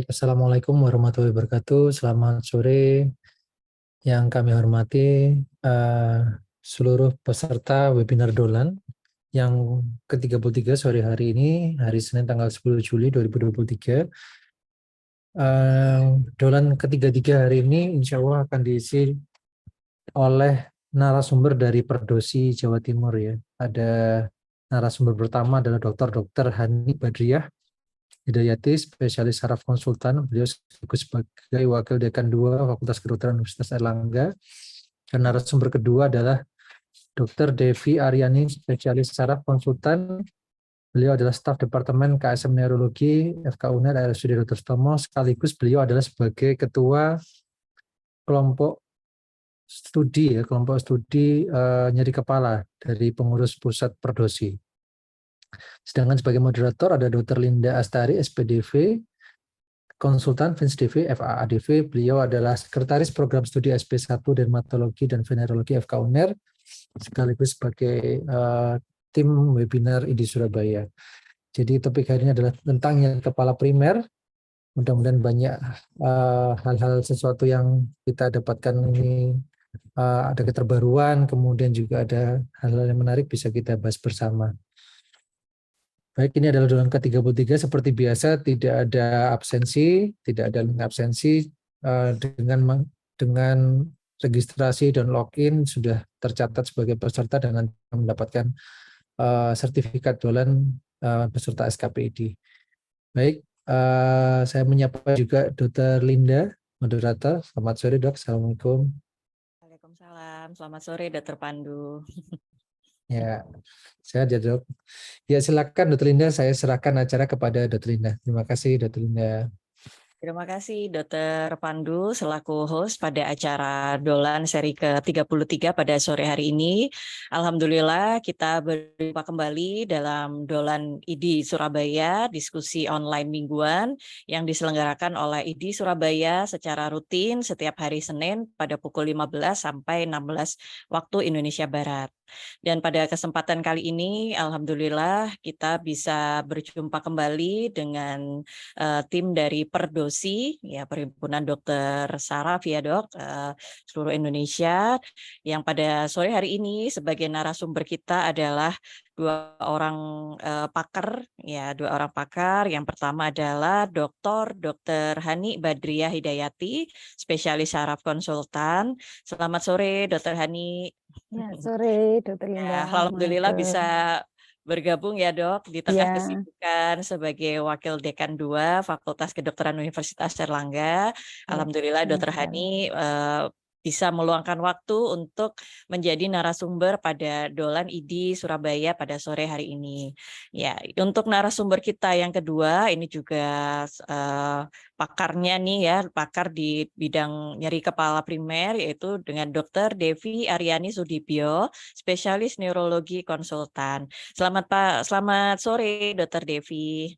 Assalamualaikum warahmatullahi wabarakatuh. Selamat sore yang kami hormati seluruh peserta webinar Dolan yang ke-33 sore hari ini, hari Senin tanggal 10 Juli 2023. Dolan ke-33 hari ini insya Allah akan diisi oleh narasumber dari Perdosi Jawa Timur ya. Ada narasumber pertama adalah Dr. Hani Badriah Hidayati, spesialis saraf konsultan. Beliau sebagai Wakil Dekan 2 Fakultas Kedokteran Universitas Airlangga. Dan narasumber kedua adalah Dr. Devi Aryani, spesialis saraf konsultan. Beliau adalah staf Departemen KSM Neurologi FK UNER RSUD Dr. Sutomo, sekaligus beliau adalah sebagai Ketua kelompok studi nyeri kepala dari pengurus pusat Perdosi. Sedangkan sebagai moderator ada Dr. Linda Astari, SPDV, konsultan FINSDV, FAADV. Beliau adalah sekretaris program studi SP1 Dermatologi dan Venerologi FK UNER, sekaligus sebagai tim webinar ID Surabaya. Jadi topik hari ini adalah tentang nyeri kepala primer. Mudah-mudahan banyak hal-hal sesuatu yang kita dapatkan ini ada keterbaruan, kemudian juga ada hal-hal yang menarik bisa kita bahas bersama. Baik, ini adalah dolan ke-33. Seperti biasa, tidak ada absensi, tidak ada link absensi. Dengan registrasi dan login sudah tercatat sebagai peserta dengan mendapatkan sertifikat dolan peserta SKPID. Baik, saya menyapa juga Dr. Linda, moderator. Selamat sore, Dok. Assalamualaikum. Waalaikumsalam. Selamat sore, Dr. Pandu. Ya, sehat ya, Dok. Ya, silakan Dr. Linda, saya serahkan acara kepada Dr. Linda. Terima kasih, Dr. Linda. Terima kasih Dr. Pandu selaku host pada acara Dolan seri ke-33 pada sore hari ini. Alhamdulillah kita berjumpa kembali dalam Dolan ID Surabaya, diskusi online mingguan yang diselenggarakan oleh ID Surabaya secara rutin setiap hari Senin pada pukul 15 sampai 16 waktu Indonesia Barat. Dan pada kesempatan kali ini, alhamdulillah kita bisa berjumpa kembali dengan tim dari Perdosi, ya Perhimpunan Dokter Saraf ya Dok, seluruh Indonesia. Yang pada sore hari ini sebagai narasumber kita adalah dua orang pakar, ya dua orang pakar. Yang pertama adalah Dr. Hani Badriah Hidayati, spesialis saraf konsultan. Selamat sore, Dr. Hani. Ya, sore, Dr. Ya, Linda. alhamdulillah bisa Assalamualaikum. bergabung ya Dok di tengah Ya, kesibukan sebagai Wakil Dekan 2 Fakultas Kedokteran Universitas Airlangga. ya, Alhamdulillah senang Dr. sekali. Hani bisa meluangkan waktu untuk menjadi narasumber pada Dolan ID Surabaya pada sore hari ini. Ya, untuk narasumber kita yang kedua ini juga pakarnya nih ya, pakar di bidang nyeri kepala primer yaitu dengan Dr. Devi Aryani Sudibyo, spesialis neurologi konsultan. Selamat sore Dr. Devi.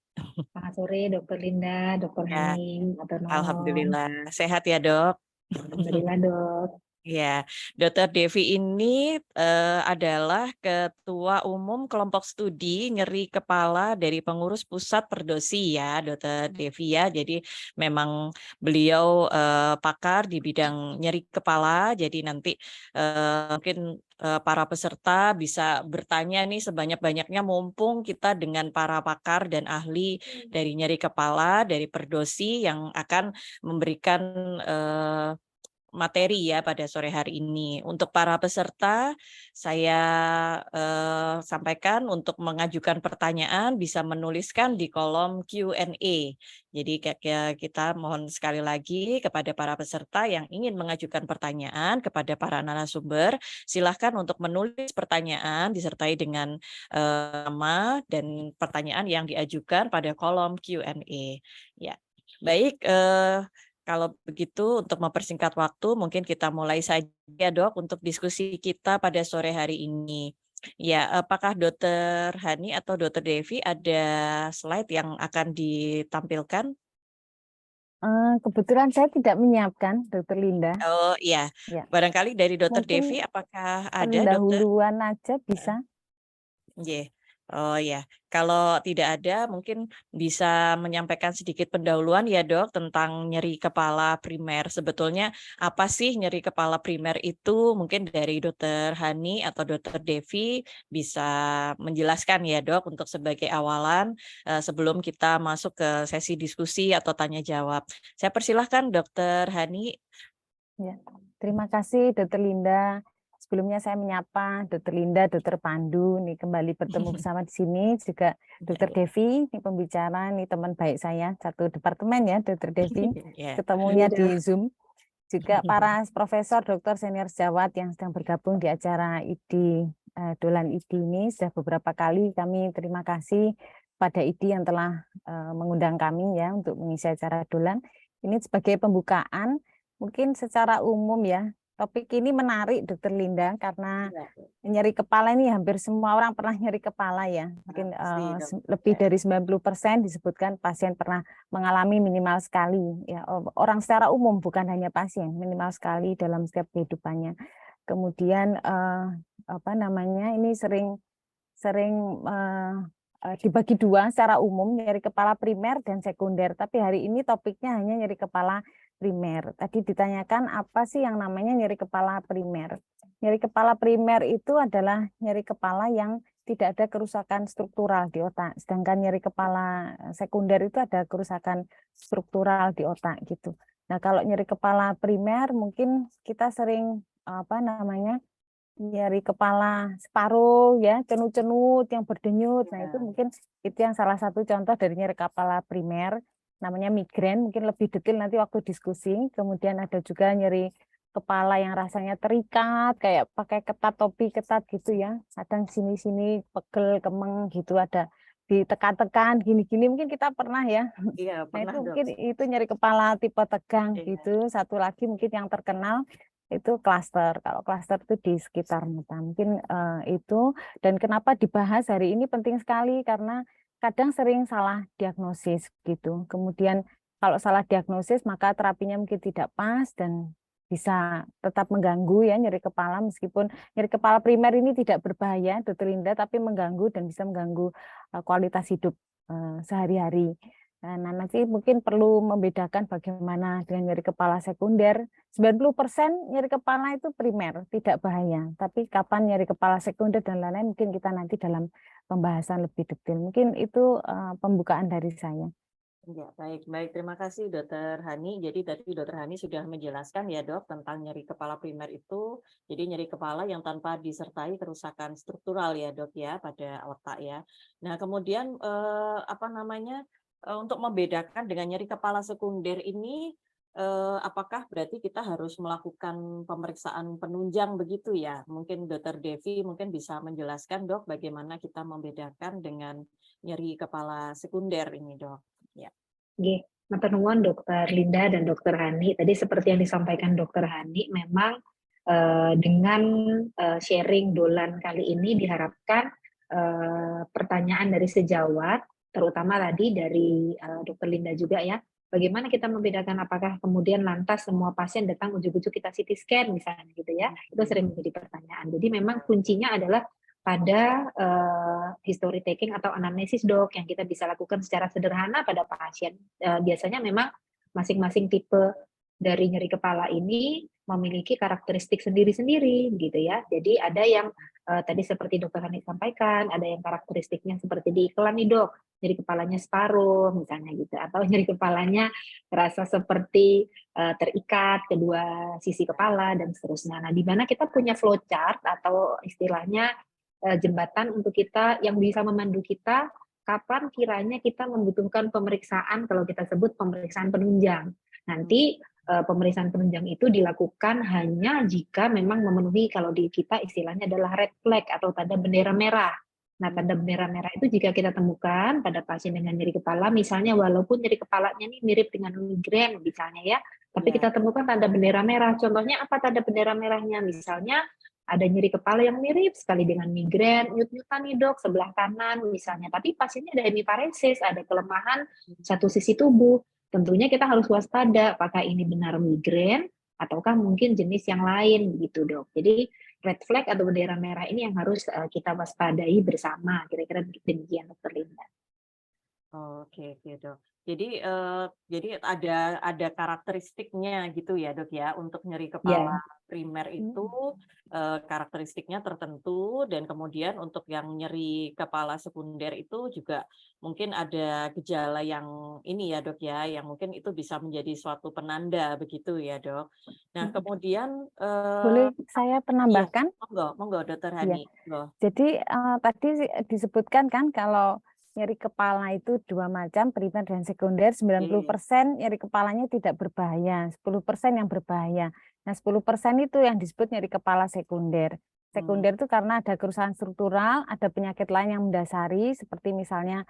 Selamat sore, Dr. Linda, Dr. Ya, Hani, Dr. Nuhun. alhamdulillah sehat ya Dok. Alhamdulillah, Dok. Ya, Dr. Devi ini adalah Ketua Umum Kelompok Studi Nyeri Kepala dari Pengurus Pusat Perdosi ya, Dr. Devi ya. Jadi memang beliau pakar di bidang nyeri kepala. Jadi nanti mungkin para peserta bisa bertanya nih sebanyak-banyaknya mumpung kita dengan para pakar dan ahli dari nyeri kepala, dari Perdosi yang akan memberikan materi ya pada sore hari ini. Untuk para peserta, saya sampaikan untuk mengajukan pertanyaan bisa menuliskan di kolom Q&A. Jadi kita mohon sekali lagi kepada para peserta yang ingin mengajukan pertanyaan kepada para narasumber, silahkan untuk menulis pertanyaan disertai dengan nama dan pertanyaan yang diajukan pada kolom Q&A. Ya, baik. Kalau begitu, untuk mempersingkat waktu, mungkin kita mulai saja, Dok, untuk diskusi kita pada sore hari ini. Ya, apakah Dr. Hani atau Dr. Devi ada slide yang akan ditampilkan? Kebetulan saya tidak menyiapkan, Dr. Linda. Oh iya, Ya, barangkali dari Dr. mungkin Devi, apakah ada, Dokter? pendahuluan aja bisa. Yeah. Oh ya, kalau tidak ada mungkin bisa menyampaikan sedikit pendahuluan ya dok tentang nyeri kepala primer. Sebetulnya apa sih nyeri kepala primer itu? Mungkin dari dokter Hani atau dokter Devi bisa menjelaskan ya dok untuk sebagai awalan sebelum kita masuk ke sesi diskusi atau tanya jawab. Saya persilahkan dokter Hani. Ya, terima kasih Dokter Linda. Sebelumnya saya menyapa Dokter Linda, Dokter Pandu, nih kembali bertemu bersama di sini juga Dokter Devi, ini pembicara, nih teman baik saya, satu departemen ya Dokter Devi, Ya. ketemunya di Zoom. Juga para profesor, dokter senior sejawat yang sedang bergabung di acara IDI, Dolan IDI ini sudah beberapa kali kami terima kasih pada IDI yang telah mengundang kami ya untuk mengisi acara Dolan. Ini sebagai pembukaan. Mungkin secara umum ya, topik ini menarik Dokter Linda karena nyeri kepala ini hampir semua orang pernah nyeri kepala ya. Mungkin lebih dari 90% disebutkan pasien pernah mengalami minimal sekali ya. Orang secara umum bukan hanya pasien, minimal sekali dalam setiap kehidupannya. Kemudian ini sering dibagi dua secara umum, nyeri kepala primer dan sekunder. Tapi hari ini topiknya hanya nyeri kepala primer. Tadi ditanyakan apa sih yang namanya nyeri kepala primer. Nyeri kepala primer itu adalah nyeri kepala yang tidak ada kerusakan struktural di otak. Sedangkan nyeri kepala sekunder itu ada kerusakan struktural di otak gitu. Nah, kalau nyeri kepala primer mungkin kita sering nyeri kepala separuh ya, cenut-cenut yang berdenyut. Nah, itu mungkin itu yang salah satu contoh dari nyeri kepala primer, namanya migrain, mungkin lebih detail nanti waktu diskusi. Kemudian ada juga nyeri kepala yang rasanya terikat kayak pakai ketat, topi ketat gitu ya. Kadang sini-sini pegel, kemeng gitu, ada ditekan-tekan gini-gini, mungkin kita pernah ya. Iya, Nah, pernah itu dok. mungkin itu nyeri kepala tipe tegang Iya. gitu. Satu lagi mungkin yang terkenal itu klaster. Kalau klaster itu di sekitar mata. Mungkin itu, dan kenapa dibahas hari ini penting sekali karena kadang sering salah diagnosis gitu. Kemudian kalau salah diagnosis maka terapinya mungkin tidak pas dan bisa tetap mengganggu ya nyeri kepala, meskipun nyeri kepala primer ini tidak berbahaya Dokter Linda, tapi mengganggu dan bisa mengganggu kualitas hidup sehari-hari. Nah, nanti mungkin perlu membedakan bagaimana dengan nyeri kepala sekunder. 90% nyeri kepala itu primer, tidak bahaya. Tapi kapan nyeri kepala sekunder dan lain-lain mungkin kita nanti dalam pembahasan lebih detail. Mungkin itu pembukaan dari saya. Ya, baik. Terima kasih Dokter Hani. Jadi tadi Dokter Hani sudah menjelaskan ya dok tentang nyeri kepala primer itu. Jadi nyeri kepala yang tanpa disertai kerusakan struktural ya dok ya pada otak ya. Nah kemudian untuk membedakan dengan nyeri kepala sekunder ini, apakah berarti kita harus melakukan pemeriksaan penunjang begitu ya? Mungkin Dokter Devi mungkin bisa menjelaskan dok bagaimana kita membedakan dengan nyeri kepala sekunder ini dok. Ya. Oke, matur nuwun Dokter Linda dan Dokter Hani. Tadi seperti yang disampaikan Dokter Hani, memang dengan sharing Dolan kali ini diharapkan pertanyaan dari sejawat, terutama tadi dari Dokter Linda juga ya, bagaimana kita membedakan apakah kemudian lantas semua pasien datang ujuk-ujuk kita CT scan misalnya gitu ya, itu sering menjadi pertanyaan. Jadi memang kuncinya adalah pada history taking atau anamnesis dok yang kita bisa lakukan secara sederhana pada pasien. Biasanya memang masing-masing tipe dari nyeri kepala ini memiliki karakteristik sendiri-sendiri gitu ya. Jadi ada yang tadi seperti Dokter Hani sampaikan, ada yang karakteristiknya seperti di iklan nih dok, nyeri kepalanya separuh misalnya gitu, atau nyeri kepalanya terasa seperti terikat kedua sisi kepala dan seterusnya. Nah, di mana kita punya flowchart atau istilahnya jembatan untuk kita yang bisa memandu kita kapan kiranya kita membutuhkan pemeriksaan, kalau kita sebut pemeriksaan penunjang. Nanti pemeriksaan penunjang itu dilakukan hanya jika memang memenuhi, kalau di kita istilahnya adalah red flag atau tanda bendera merah. Nah, tanda bendera merah itu jika kita temukan pada pasien dengan nyeri kepala, misalnya walaupun nyeri kepalanya ini mirip dengan migrain misalnya ya, tapi kita temukan tanda bendera merah. Contohnya apa tanda bendera merahnya? Misalnya ada nyeri kepala yang mirip sekali dengan migrain, nyut-nyutan nih dok, sebelah kanan misalnya, tapi pasiennya ada hemiparesis, ada kelemahan satu sisi tubuh. Tentunya kita harus waspada, apakah ini benar migrain, ataukah mungkin jenis yang lain, begitu dok. Jadi red flag atau bendera merah ini yang harus kita waspadai bersama. Kira-kira demikian, Dokter Linda. Oke, oke, Dok. Jadi ada karakteristiknya gitu ya, Dok ya. Untuk nyeri kepala Ya, primer itu karakteristiknya tertentu, dan kemudian untuk yang nyeri kepala sekunder itu juga mungkin ada gejala yang ini ya, Dok ya, yang mungkin itu bisa menjadi suatu penanda begitu ya, Dok. Nah, kemudian Boleh saya iya, penambahkan? monggo, Dokter Iya. Hani. Monggo. Jadi tadi disebutkan kan kalau nyeri kepala itu 2 macam, primer dan sekunder. 90% nyeri kepalanya tidak berbahaya, 10% yang berbahaya. Nah, 10% itu yang disebut nyeri kepala sekunder. Sekunder itu karena ada kerusakan struktural, ada penyakit lain yang mendasari seperti misalnya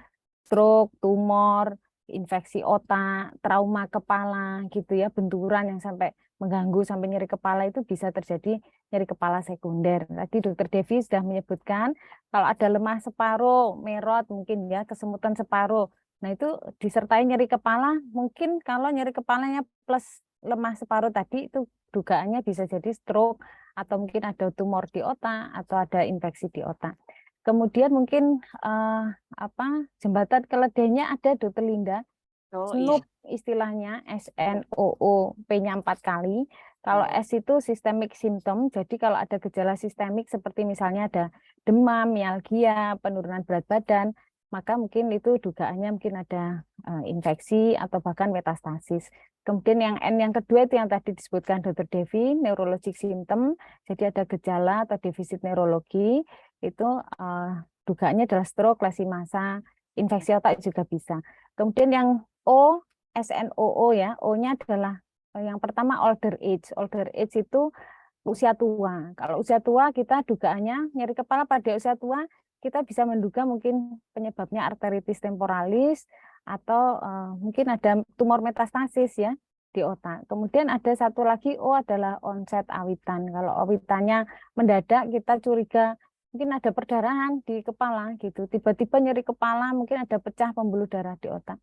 stroke, tumor, infeksi otak, trauma kepala gitu ya, benturan yang sampai mengganggu sampai nyeri kepala itu bisa terjadi nyeri kepala sekunder. Tadi Dokter Devi sudah menyebutkan kalau ada lemah separuh, merot mungkin ya, kesemutan separuh. Nah, itu disertai nyeri kepala, mungkin kalau nyeri kepalanya plus lemah separuh tadi itu dugaannya bisa jadi stroke atau mungkin ada tumor di otak atau ada infeksi di otak. Kemudian mungkin jembatan keledainya ada, Dokter Linda. Oh iya. SNOOP istilahnya, SNOO, P-nya 4 kali. Kalau Oh. S itu systemic symptom, jadi kalau ada gejala sistemik seperti misalnya ada demam, mialgia, penurunan berat badan, maka mungkin itu dugaannya mungkin ada infeksi atau bahkan metastasis. Kemudian yang N yang kedua itu yang tadi disebutkan Dokter Devi, neurologic symptom, jadi ada gejala atau defisit neurologi, itu dugaannya adalah stroke, lesi massa, infeksi otak juga bisa. Kemudian yang O, SNOO ya, O-nya adalah yang pertama older age. Older age itu usia tua. Kalau usia tua kita dugaannya nyeri kepala pada usia tua, kita bisa menduga mungkin penyebabnya arteritis temporalis atau mungkin ada tumor metastasis ya di otak. Kemudian ada satu lagi O adalah onset awitan. Kalau awitannya mendadak kita curiga mungkin ada perdarahan di kepala gitu. Tiba-tiba nyeri kepala, mungkin ada pecah pembuluh darah di otak.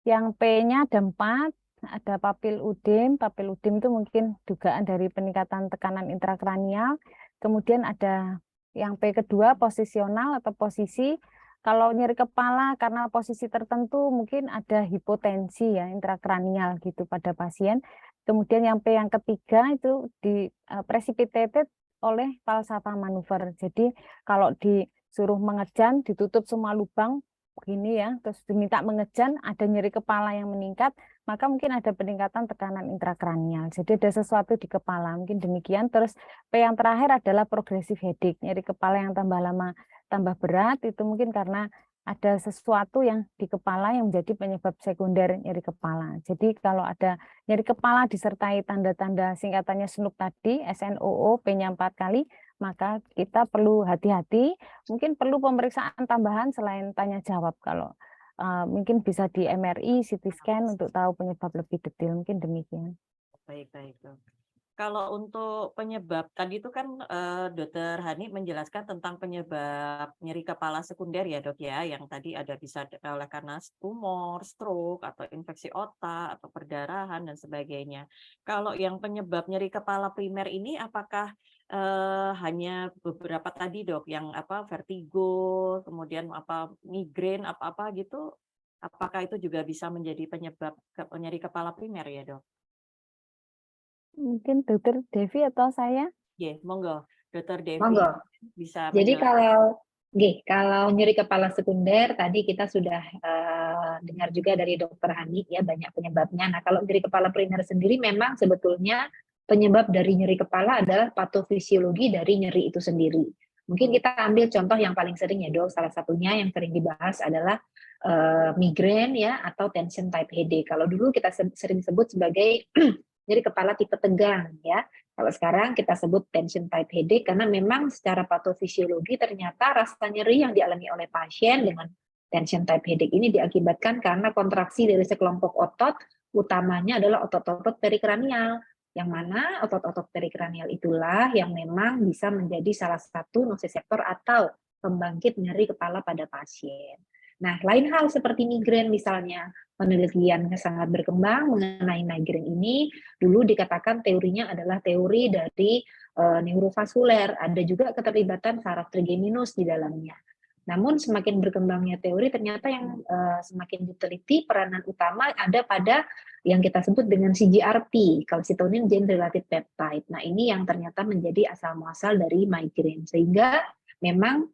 Yang P-nya ada 4, ada papil udem. Papil udem itu mungkin dugaan dari peningkatan tekanan intrakranial. Kemudian ada yang P kedua, posisional atau posisi. Kalau nyeri kepala karena posisi tertentu mungkin ada hipotensi ya intrakranial gitu pada pasien. Kemudian yang P yang ketiga itu di precipitated oleh falsafah manuver. Jadi kalau disuruh mengejan, ditutup semua lubang, begini ya, terus diminta mengejan, ada nyeri kepala yang meningkat, maka mungkin ada peningkatan tekanan intrakranial. Jadi ada sesuatu di kepala, mungkin demikian. Terus P yang terakhir adalah progressive headache, nyeri kepala yang tambah lama tambah berat, itu mungkin karena ada sesuatu yang di kepala yang menjadi penyebab sekunder nyeri kepala. Jadi kalau ada nyeri kepala disertai tanda-tanda singkatannya SNOOP tadi, SNOO, P-nya 4 kali, maka kita perlu hati-hati, mungkin perlu pemeriksaan tambahan selain tanya jawab. Kalau mungkin bisa di MRI, CT scan untuk tahu penyebab lebih detail, mungkin demikian. Baik. Kalau untuk penyebab tadi itu kan Dokter Hani menjelaskan tentang penyebab nyeri kepala sekunder ya, Dok ya, yang tadi ada bisa oleh karena tumor, stroke atau infeksi otak atau perdarahan dan sebagainya. Kalau yang penyebab nyeri kepala primer ini apakah hanya beberapa tadi, Dok, yang vertigo, kemudian migrain apa gitu? Apakah itu juga bisa menjadi penyebab nyeri kepala primer ya, Dok? Mungkin Dokter Devi atau saya? Ya, monggo, Dokter Devi monggo. bisa Jadi menjelaskan. kalau nyeri kepala sekunder tadi kita sudah dengar juga dari Dokter Hani ya, banyak penyebabnya. Nah, kalau nyeri kepala primer sendiri memang sebetulnya penyebab dari nyeri kepala adalah patofisiologi dari nyeri itu sendiri. Mungkin kita ambil contoh yang paling sering ya, Dok. Salah satunya yang sering dibahas adalah migrain ya, atau tension type headache. Kalau dulu kita sering sebut sebagai nyeri kepala tipe tegang ya. Kalau sekarang kita sebut tension type headache karena memang secara patofisiologi ternyata rasa nyeri yang dialami oleh pasien dengan tension type headache ini diakibatkan karena kontraksi dari sekelompok otot, utamanya adalah otot-otot perikranial, yang mana otot-otot perikranial itulah yang memang bisa menjadi salah satu nosiseptor atau pembangkit nyeri kepala pada pasien. Nah, lain hal seperti migrain misalnya, penelitian yang sangat berkembang mengenai migrain ini dulu dikatakan teorinya adalah teori dari neurovaskuler, ada juga keterlibatan saraf trigeminus di dalamnya. Namun semakin berkembangnya teori ternyata yang semakin diteliti peranan utama ada pada yang kita sebut dengan CGRP, calcitonin gene related peptide. Nah, ini yang ternyata menjadi asal muasal dari migrain. Sehingga memang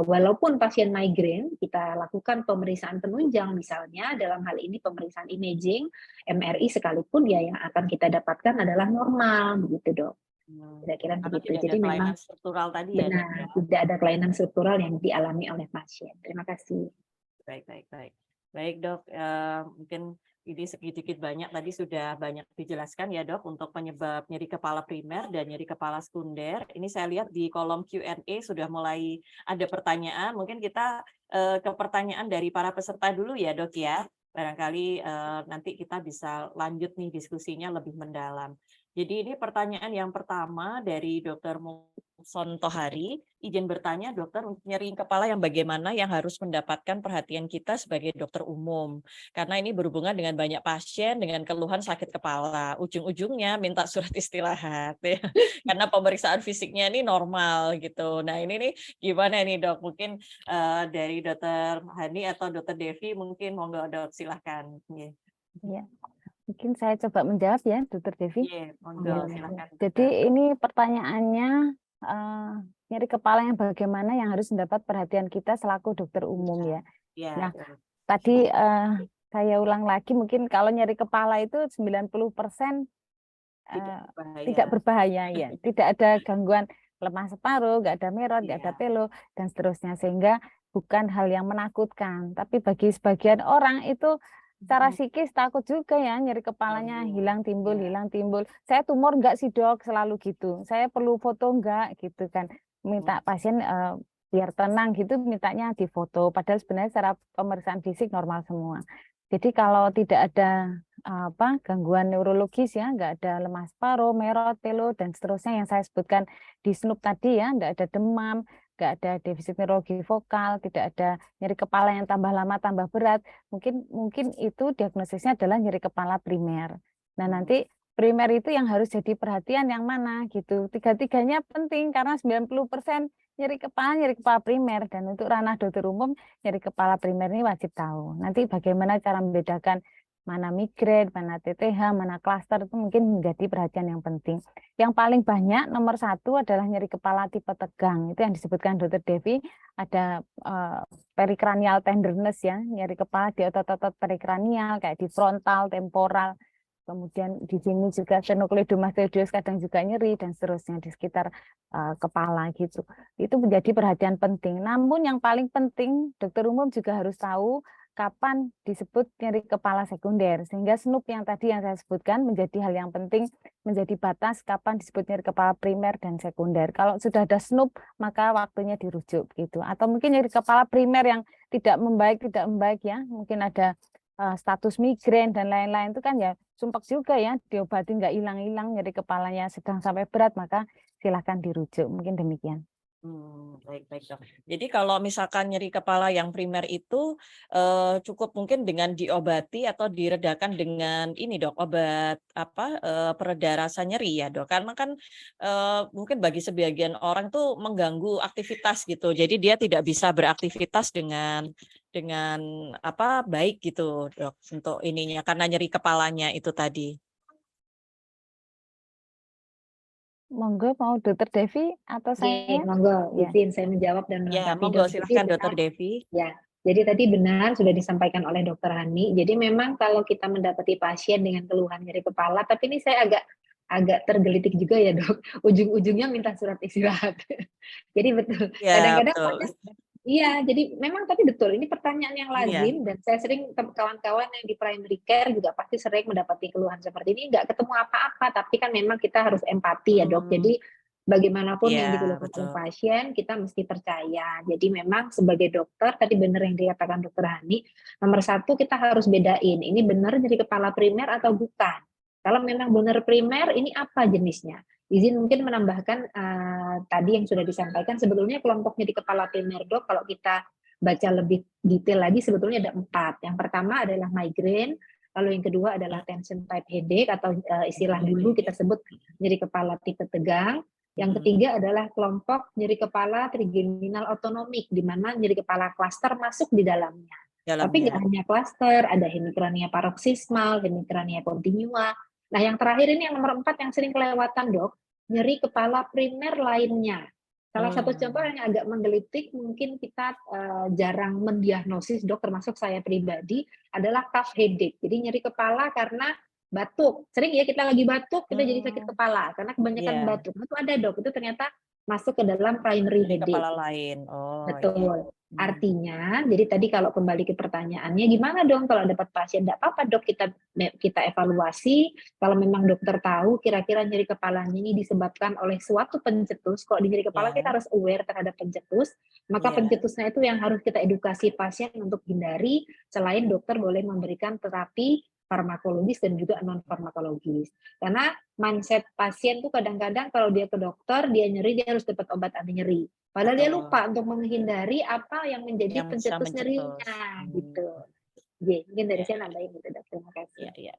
walaupun pasien migrain kita lakukan pemeriksaan penunjang misalnya dalam hal ini pemeriksaan imaging MRI sekalipun ya yang akan kita dapatkan adalah normal begitu dok. Kira-kira Karena begitu. tidak Jadi ada memang kelainan struktural tadi ya, Dok, benar ya? tidak ada kelainan struktural yang dialami oleh pasien. Terima kasih. Baik dok, mungkin ini sedikit banyak tadi sudah banyak dijelaskan ya dok untuk penyebab nyeri kepala primer dan nyeri kepala sekunder. Ini saya lihat di kolom Q&A sudah mulai ada pertanyaan. Mungkin kita ke pertanyaan dari para peserta dulu ya dok ya. Barangkali nanti kita bisa lanjut nih diskusinya lebih mendalam. Jadi ini pertanyaan yang pertama dari Dr. Muson Tohari, izin bertanya dokter, nyeri kepala yang bagaimana yang harus mendapatkan perhatian kita sebagai dokter umum? Karena ini berhubungan dengan banyak pasien dengan keluhan sakit kepala. Ujung-ujungnya minta surat istirahat ya. Karena pemeriksaan fisiknya ini normal gitu. Nah ini nih gimana nih dok? Mungkin dari Dokter Hani atau Dokter Devi mungkin monggo dok silahkan. Ya. Mungkin saya coba menjawab ya, Dokter Devi. Monggo silahkan. Jadi ini pertanyaannya nyeri kepala yang bagaimana yang harus mendapat perhatian kita selaku dokter umum ya. Nah, tadi saya ulang lagi mungkin kalau nyeri kepala itu 90% tidak berbahaya ya. Tidak ada gangguan lemah separuh, nggak ada merot, nggak ada pelo dan seterusnya sehingga bukan hal yang menakutkan. Tapi bagi sebagian orang itu secara psikis takut juga ya nyeri kepalanya hilang timbul. Saya tumor enggak sih dok, selalu gitu. Saya perlu foto enggak gitu kan. Minta pasien biar tenang gitu mintanya difoto. Padahal sebenarnya secara pemeriksaan fisik normal semua. Jadi kalau tidak ada gangguan neurologis ya, enggak ada lemah separuh, merot, pelo dan seterusnya yang saya sebutkan di SNOOP tadi ya, enggak ada demam, nggak ada defisit neurologi vokal, tidak ada nyeri kepala yang tambah lama tambah berat, mungkin itu diagnosisnya adalah nyeri kepala primer. Nah nanti primer itu yang harus jadi perhatian yang mana gitu. Tiga-tiganya penting karena 90% nyeri kepala primer dan untuk ranah dokter umum nyeri kepala primer ini wajib tahu. Nanti bagaimana cara membedakan mana migrain, mana TTH, mana klaster itu mungkin menjadi perhatian yang penting. Yang paling banyak nomor 1 adalah nyeri kepala tipe tegang. Itu yang disebutkan Dr. Devi, ada perikranial tenderness ya, nyeri kepala di otot-otot perikranial kayak di frontal, temporal. Kemudian di sini juga sternocleidomastoideus kadang juga nyeri dan seterusnya di sekitar kepala gitu. Itu menjadi perhatian penting. Namun yang paling penting dokter umum juga harus tahu kapan disebut nyeri kepala sekunder, sehingga SNOOP yang tadi yang saya sebutkan menjadi hal yang penting, menjadi batas kapan disebut nyeri kepala primer dan sekunder. Kalau sudah ada SNOOP, maka waktunya dirujuk gitu. Atau mungkin nyeri kepala primer yang tidak membaik ya, mungkin ada status migrain dan lain-lain itu kan ya sumpek juga ya, diobati nggak hilang-hilang, nyeri kepalanya sedang sampai berat, maka silakan dirujuk. Mungkin demikian. Baik dok. Jadi kalau misalkan nyeri kepala yang primer itu cukup mungkin dengan diobati atau diredakan dengan ini dok, obat pereda rasa nyeri ya dok. Karena kan mungkin bagi sebagian orang tuh mengganggu aktivitas gitu. Jadi dia tidak bisa beraktivitas dengan baik gitu dok untuk ininya karena nyeri kepalanya itu tadi. Monggo mau Dokter Devi atau saya? Monggo, izin saya menjawab dan melengkapi. Monggo silahkan Dokter Devi. Ya, jadi tadi benar sudah disampaikan oleh Dokter Hani. Jadi memang kalau kita mendapati pasien dengan keluhan nyeri kepala, tapi ini saya agak tergelitik juga ya dok. Ujung-ujungnya minta surat istirahat. Jadi betul. Kadang-kadang iya, jadi memang tapi betul, ini pertanyaan yang lazim dan saya sering kawan-kawan yang di primary care juga pasti sering mendapati keluhan seperti ini, nggak ketemu apa-apa, tapi kan memang kita harus empati ya dok, jadi bagaimanapun yang dikeluhkan oleh pasien, kita mesti percaya. Jadi memang sebagai dokter, tadi benar yang dikatakan Dokter Hani, nomor 1 kita harus bedain, ini benar nyeri kepala primer atau bukan. Kalau memang benar primer, ini apa jenisnya? Izin mungkin menambahkan tadi yang sudah disampaikan, sebetulnya kelompok nyeri kepala primer dok, kalau kita baca lebih detail lagi sebetulnya ada 4. Yang pertama adalah migrain, lalu yang kedua adalah tension type headache atau istilah dulu kita sebut nyeri kepala tipe tegang. Yang ketiga adalah kelompok nyeri kepala trigeminal otonomik, di mana nyeri kepala klaster masuk di dalamnya. Tapi nggak hanya klaster, ada hemikrania paroksismal, hemikrania continua. Nah, yang terakhir ini yang nomor 4 yang sering kelewatan, Dok, nyeri kepala primer lainnya. Salah satu contoh yang agak menggelitik, mungkin kita jarang mendiagnosis, Dok, termasuk saya pribadi, adalah cough headache. Jadi nyeri kepala karena batuk. Sering ya kita lagi batuk, kita jadi sakit kepala karena kebanyakan batuk. Itu ada, Dok, itu ternyata masuk ke dalam primary headache. Kepala lain. Oh, betul. Artinya, jadi tadi kalau kembali ke pertanyaannya, gimana dong kalau dapat pasien? Tidak apa-apa, Dok, kita evaluasi. Kalau memang dokter tahu kira-kira nyeri kepalanya ini disebabkan oleh suatu pencetus, kalau di nyeri kepala kita harus aware terhadap pencetus, maka pencetusnya itu yang harus kita edukasi pasien untuk hindari, selain dokter boleh memberikan terapi farmakologis dan juga non farmakologis. Karena mindset pasien tuh kadang-kadang kalau dia ke dokter, dia nyeri, dia harus dapat obat anti nyeri. Padahal dia lupa untuk menghindari apa yang menjadi pencetus nyerinya, gitu. Jadi, mungkin dari saya nambahin gitu, Dok. Terima kasih. Iya.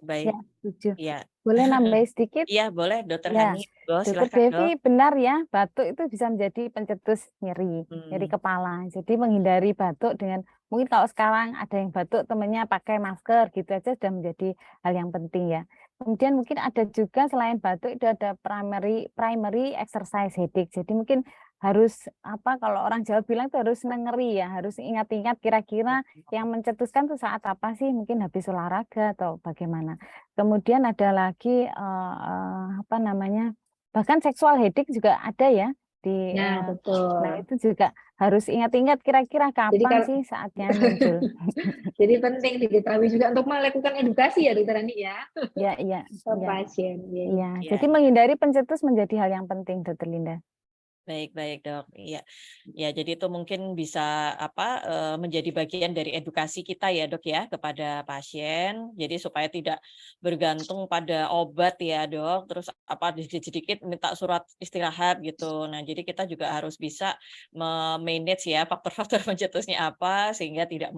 Baik. Ya, setuju. Ya. Boleh nambahin sedikit? Iya, boleh, Dokter Ya. Hani. Dokter Devi, benar ya, batuk itu bisa menjadi pencetus nyeri, nyeri kepala. Jadi menghindari batuk dengan, mungkin kalau sekarang ada yang batuk temennya pakai masker gitu aja sudah menjadi hal yang penting ya. Kemudian mungkin ada juga selain batuk itu ada primary exercise headache. Jadi mungkin harus kalau orang Jawa bilang itu harus nengeri ya, harus ingat-ingat kira-kira yang mencetuskan itu saat apa sih, mungkin habis olahraga atau bagaimana. Kemudian ada lagi bahkan seksual headache juga ada ya di. Betul. Nah, itu juga harus ingat-ingat kira-kira kapan sih saatnya muncul. Jadi penting diketahui juga untuk melakukan edukasi ya, Dokter Ani ya. Iya. Pasien. Iya. Jadi menghindari pencetus menjadi hal yang penting, Dokter Linda. Baik, Dok. Iya. Ya, jadi itu mungkin bisa menjadi bagian dari edukasi kita ya, Dok ya, kepada pasien. Jadi supaya tidak bergantung pada obat ya, Dok. Terus sedikit-sedikit minta surat istirahat gitu. Nah, jadi kita juga harus bisa memanage ya faktor-faktor pencetusnya apa sehingga tidak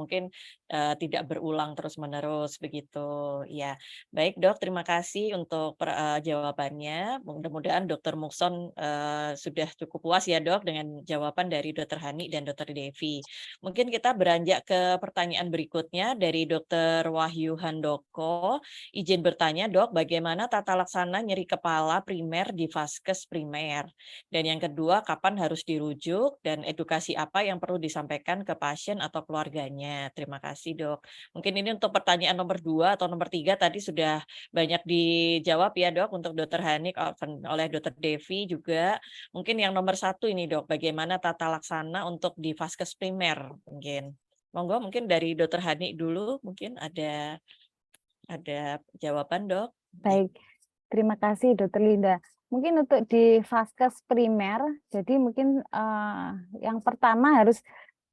tidak berulang terus-menerus begitu. Ya. Baik, Dok, terima kasih untuk jawabannya. Mudah-mudahan Dr. Mukson sudah cukup puas ya, Dok, dengan jawaban dari Dr. Hani dan Dr. Devi. Mungkin kita beranjak ke pertanyaan berikutnya dari Dr. Wahyu Handoko. Izin bertanya, Dok, bagaimana tata laksana nyeri kepala primer di vaskes primer? Dan yang kedua, kapan harus dirujuk dan edukasi apa yang perlu disampaikan ke pasien atau keluarganya? Terima kasih, Dok. Mungkin ini untuk pertanyaan nomor 2 atau nomor 3 tadi sudah banyak dijawab ya, Dok, untuk Dr. Hani oleh Dr. Devi juga. Mungkin yang nomor 1 ini, Dok, bagaimana tata laksana untuk di vaskes primer mungkin. Monggo mungkin dari Dr. Hani dulu mungkin ada jawaban, Dok. Baik. Terima kasih, Dr. Linda. Mungkin untuk di vaskes primer, jadi mungkin yang pertama harus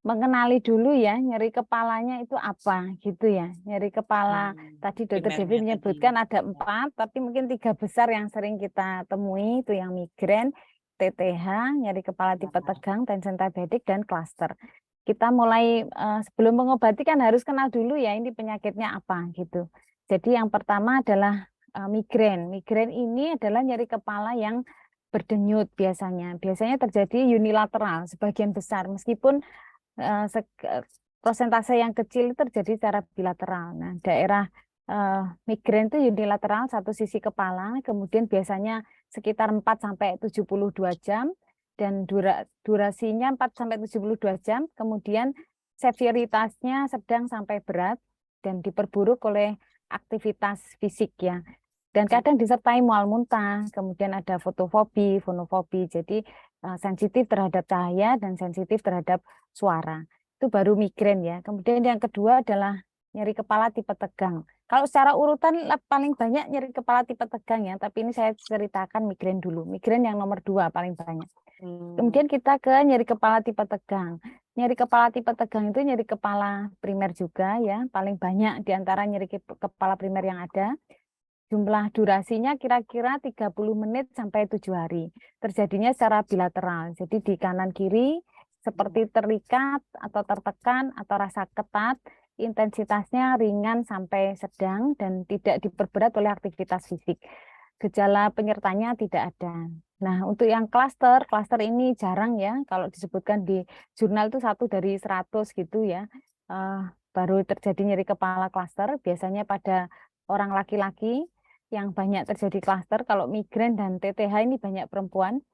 mengenali dulu ya nyeri kepalanya itu apa gitu ya. Nyeri kepala tadi Dr. Devi menyebutkan ada 4, tapi mungkin 3 besar yang sering kita temui itu yang migrain, TTH, nyeri kepala tipe tegang, tension type headache, dan cluster. Kita mulai sebelum mengobati kan harus kenal dulu ya ini penyakitnya apa gitu. Jadi yang pertama adalah migrain. Migrain ini adalah nyeri kepala yang berdenyut biasanya. Biasanya terjadi unilateral sebagian besar meskipun prosentase yang kecil terjadi secara bilateral. Nah, daerah migrain itu unilateral satu sisi kepala, kemudian biasanya sekitar 4-72 jam dan durasinya 4-72 jam, kemudian severitasnya sedang sampai berat dan diperburuk oleh aktivitas fisik ya. Dan kadang disertai mual muntah, kemudian ada fotofobi, fonofobi, jadi sensitif terhadap cahaya dan sensitif terhadap suara. Itu baru migrain ya. Kemudian yang kedua adalah nyeri kepala tipe tegang. Kalau secara urutan paling banyak nyeri kepala tipe tegang ya, tapi ini saya ceritakan migrain dulu. Migrain yang nomor 2 paling banyak. Kemudian kita ke nyeri kepala tipe tegang. Nyeri kepala tipe tegang itu nyeri kepala primer juga ya, paling banyak di antara nyeri kepala primer yang ada. Jumlah durasinya kira-kira 30 menit sampai 7 hari. Terjadinya secara bilateral. Jadi di kanan kiri seperti terikat atau tertekan atau rasa ketat, intensitasnya ringan sampai sedang dan tidak diperberat oleh aktivitas fisik. Gejala penyertanya tidak ada. Nah, untuk yang klaster ini jarang ya, kalau disebutkan di jurnal itu 1 dari 100 gitu ya, baru terjadi nyeri kepala klaster, biasanya pada orang laki-laki yang banyak terjadi klaster. Kalau migrain dan TTH ini banyak perempuan.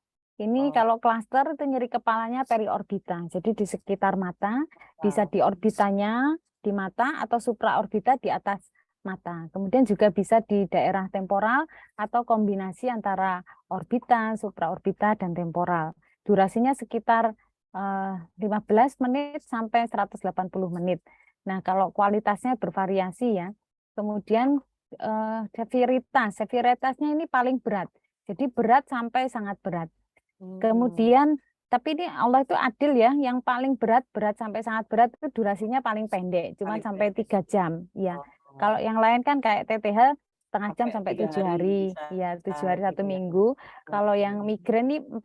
Ini kalau klaster itu nyeri kepalanya periorbita, jadi di sekitar mata, bisa di orbitanya di mata atau supraorbita di atas mata. Kemudian juga bisa di daerah temporal atau kombinasi antara orbita, supraorbita, dan temporal. Durasinya sekitar 15 menit sampai 180 menit. Nah, kalau kualitasnya bervariasi ya. Kemudian severitasnya ini paling berat. Jadi berat sampai sangat berat. Kemudian tapi ini Allah itu adil ya, yang paling berat sampai sangat berat itu durasinya paling pendek, cuma sampai 3 jam. Ya. Kalau yang lain kan kayak TTH setengah jam sampai 7 hari, ya 7 hari 1 minggu. Kalau yang migrain ini 4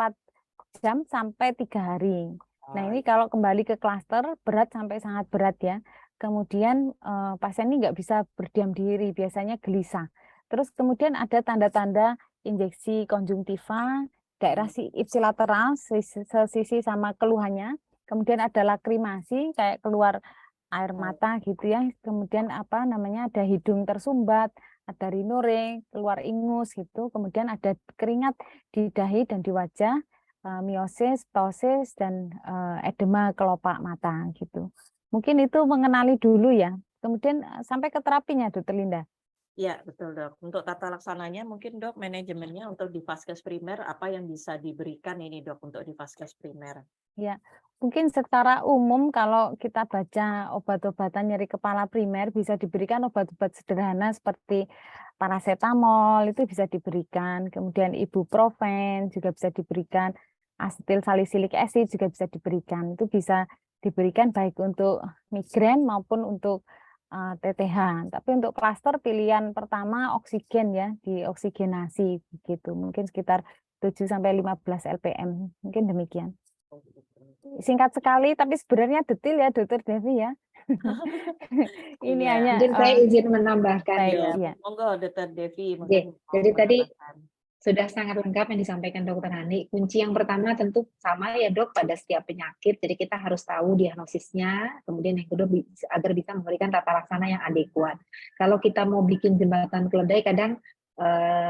jam sampai 3 hari. Nah ini kalau kembali ke klaster berat sampai sangat berat ya. Kemudian pasien ini nggak bisa berdiam diri, biasanya gelisah. Terus kemudian ada tanda-tanda injeksi konjungtiva, daerah ipsilateral, sesisi sama keluhannya. Kemudian ada lakrimasi, kayak keluar air mata gitu ya. Kemudian ada hidung tersumbat, ada rinore, keluar ingus gitu. Kemudian ada keringat di dahi dan di wajah, miosis, ptosis, dan edema kelopak mata gitu. Mungkin itu mengenali dulu ya. Kemudian sampai ke terapinya, Dr. Linda. Ya, betul dok. Untuk tata laksananya mungkin dok, manajemennya untuk di vaskes primer apa yang bisa diberikan ini dok untuk di vaskes primer? Ya, mungkin secara umum kalau kita baca obat-obatan nyeri kepala primer bisa diberikan obat-obat sederhana seperti paracetamol itu bisa diberikan, kemudian ibuprofen juga bisa diberikan, asetil salisilik acid juga bisa diberikan. Itu bisa diberikan baik untuk migrain maupun untuk TTH. Tapi untuk klaster pilihan pertama oksigen ya, dioksigenasi begitu. Mungkin sekitar 7 sampai 15 LPM. Mungkin demikian. Singkat sekali tapi sebenarnya detail ya Dr. Devi ya. Ini hanya mungkin saya izin menambahkan baik, ya. ya. Monggo Dr. Devi. Jadi tadi sudah sangat lengkap yang disampaikan Dr. Hani. Kunci yang pertama tentu sama ya dok pada setiap penyakit. Jadi kita harus tahu diagnosisnya. Kemudian yang kedua agar bisa memberikan tata laksana yang adekuat. Kalau kita mau bikin jembatan keledai kadang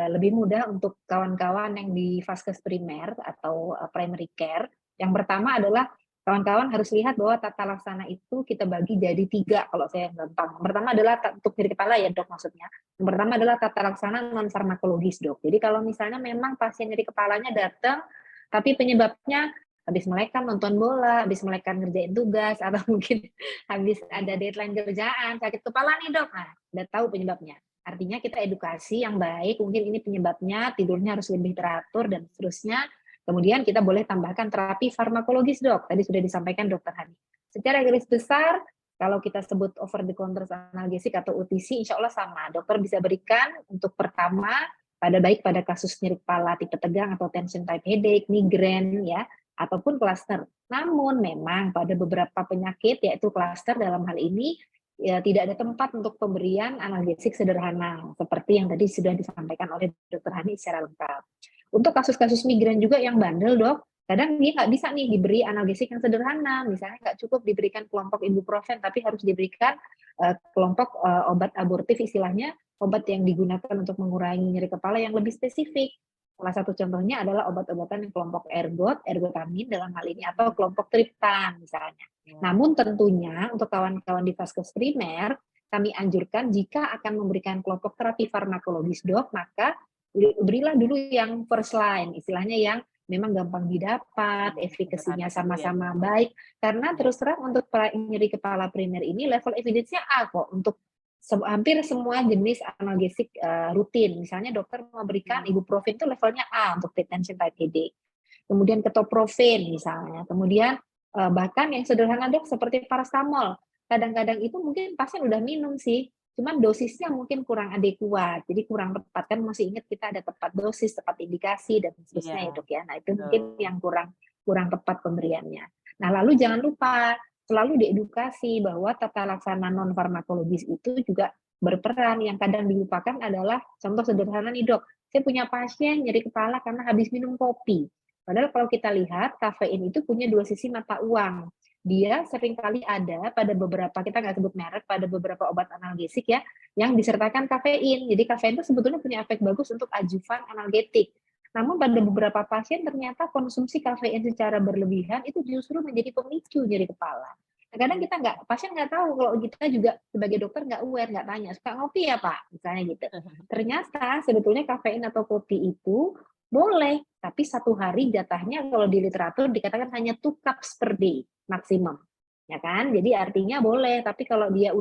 lebih mudah untuk kawan-kawan yang di vaskes primer atau primary care. Yang pertama adalah kawan-kawan harus lihat bahwa tata laksana itu kita bagi jadi 3 kalau saya gampang. Yang pertama adalah untuk nyeri kepala ya dok maksudnya. Yang pertama adalah tata laksana non farmakologis dok. Jadi kalau misalnya memang pasien nyeri kepalanya datang, tapi penyebabnya habis melekam nonton bola, habis melekam ngerjain tugas, atau mungkin habis ada deadline kerjaan, sakit kepala nih dok, nah udah tahu penyebabnya. Artinya kita edukasi yang baik, mungkin ini penyebabnya, tidurnya harus lebih teratur dan seterusnya. Kemudian kita boleh tambahkan terapi farmakologis dok, tadi sudah disampaikan Dr. Hani. Secara garis besar, kalau kita sebut over the counter analgesik atau OTC, insya Allah sama. Dokter bisa berikan untuk pertama, pada kasus nyeri kepala tipe tegang atau tension type headache, migrain ya, ataupun klaster. Namun memang pada beberapa penyakit, yaitu klaster dalam hal ini, ya, tidak ada tempat untuk pemberian analgesik sederhana, seperti yang tadi sudah disampaikan oleh Dr. Hani secara lengkap. Untuk kasus-kasus migrain juga yang bandel dok, kadang dia nggak bisa nih diberi analgesik yang sederhana, misalnya nggak cukup diberikan kelompok ibuprofen, tapi harus diberikan kelompok obat abortif istilahnya, obat yang digunakan untuk mengurangi nyeri kepala yang lebih spesifik. Salah satu contohnya adalah obat-obatan yang kelompok ergotamin dalam hal ini, atau kelompok triptan misalnya. Namun tentunya untuk kawan-kawan di vaskes primer, kami anjurkan jika akan memberikan kelompok terapi farmakologis dok, maka berilah dulu yang first line, istilahnya yang memang gampang didapat, efikasinya sama-sama baik. Karena terus terang untuk nyeri kepala primer ini level evidence-nya A kok untuk hampir semua jenis analgesik rutin. Misalnya dokter memberikan ibuprofen itu levelnya A untuk tension type headache. Kemudian ketoprofen misalnya. Kemudian bahkan yang sederhana dok seperti paracetamol. Kadang-kadang itu mungkin pasien udah minum sih, cuman dosisnya mungkin kurang adekuat, jadi kurang tepat. Kan masih ingat kita ada tepat dosis, tepat indikasi dan seterusnya ya dok ya. Nah itu mungkin yang kurang kurang tepat pemberiannya. Nah, lalu jangan lupa selalu diedukasi bahwa tata laksana non farmakologis itu juga berperan. Yang kadang dilupakan adalah contoh sederhana nih dok, saya punya pasien nyeri kepala karena habis minum kopi. Padahal kalau kita lihat kafein itu punya dua sisi mata uang. Dia seringkali ada pada beberapa, kita nggak sebut merek, pada beberapa obat analgesik ya, yang disertakan kafein. Jadi kafein itu sebetulnya punya efek bagus untuk adjuvan analgetik. Namun pada beberapa pasien ternyata konsumsi kafein secara berlebihan itu justru menjadi pemicu nyeri kepala. Kadang kita pasien nggak tahu, kalau kita juga sebagai dokter nggak aware, nggak tanya, suka ngopi ya Pak, misalnya gitu. Ternyata sebetulnya kafein atau kopi itu boleh, tapi satu hari jatahnya kalau di literatur dikatakan hanya 2 cups per day maksimum, ya kan? Jadi artinya boleh, tapi kalau dia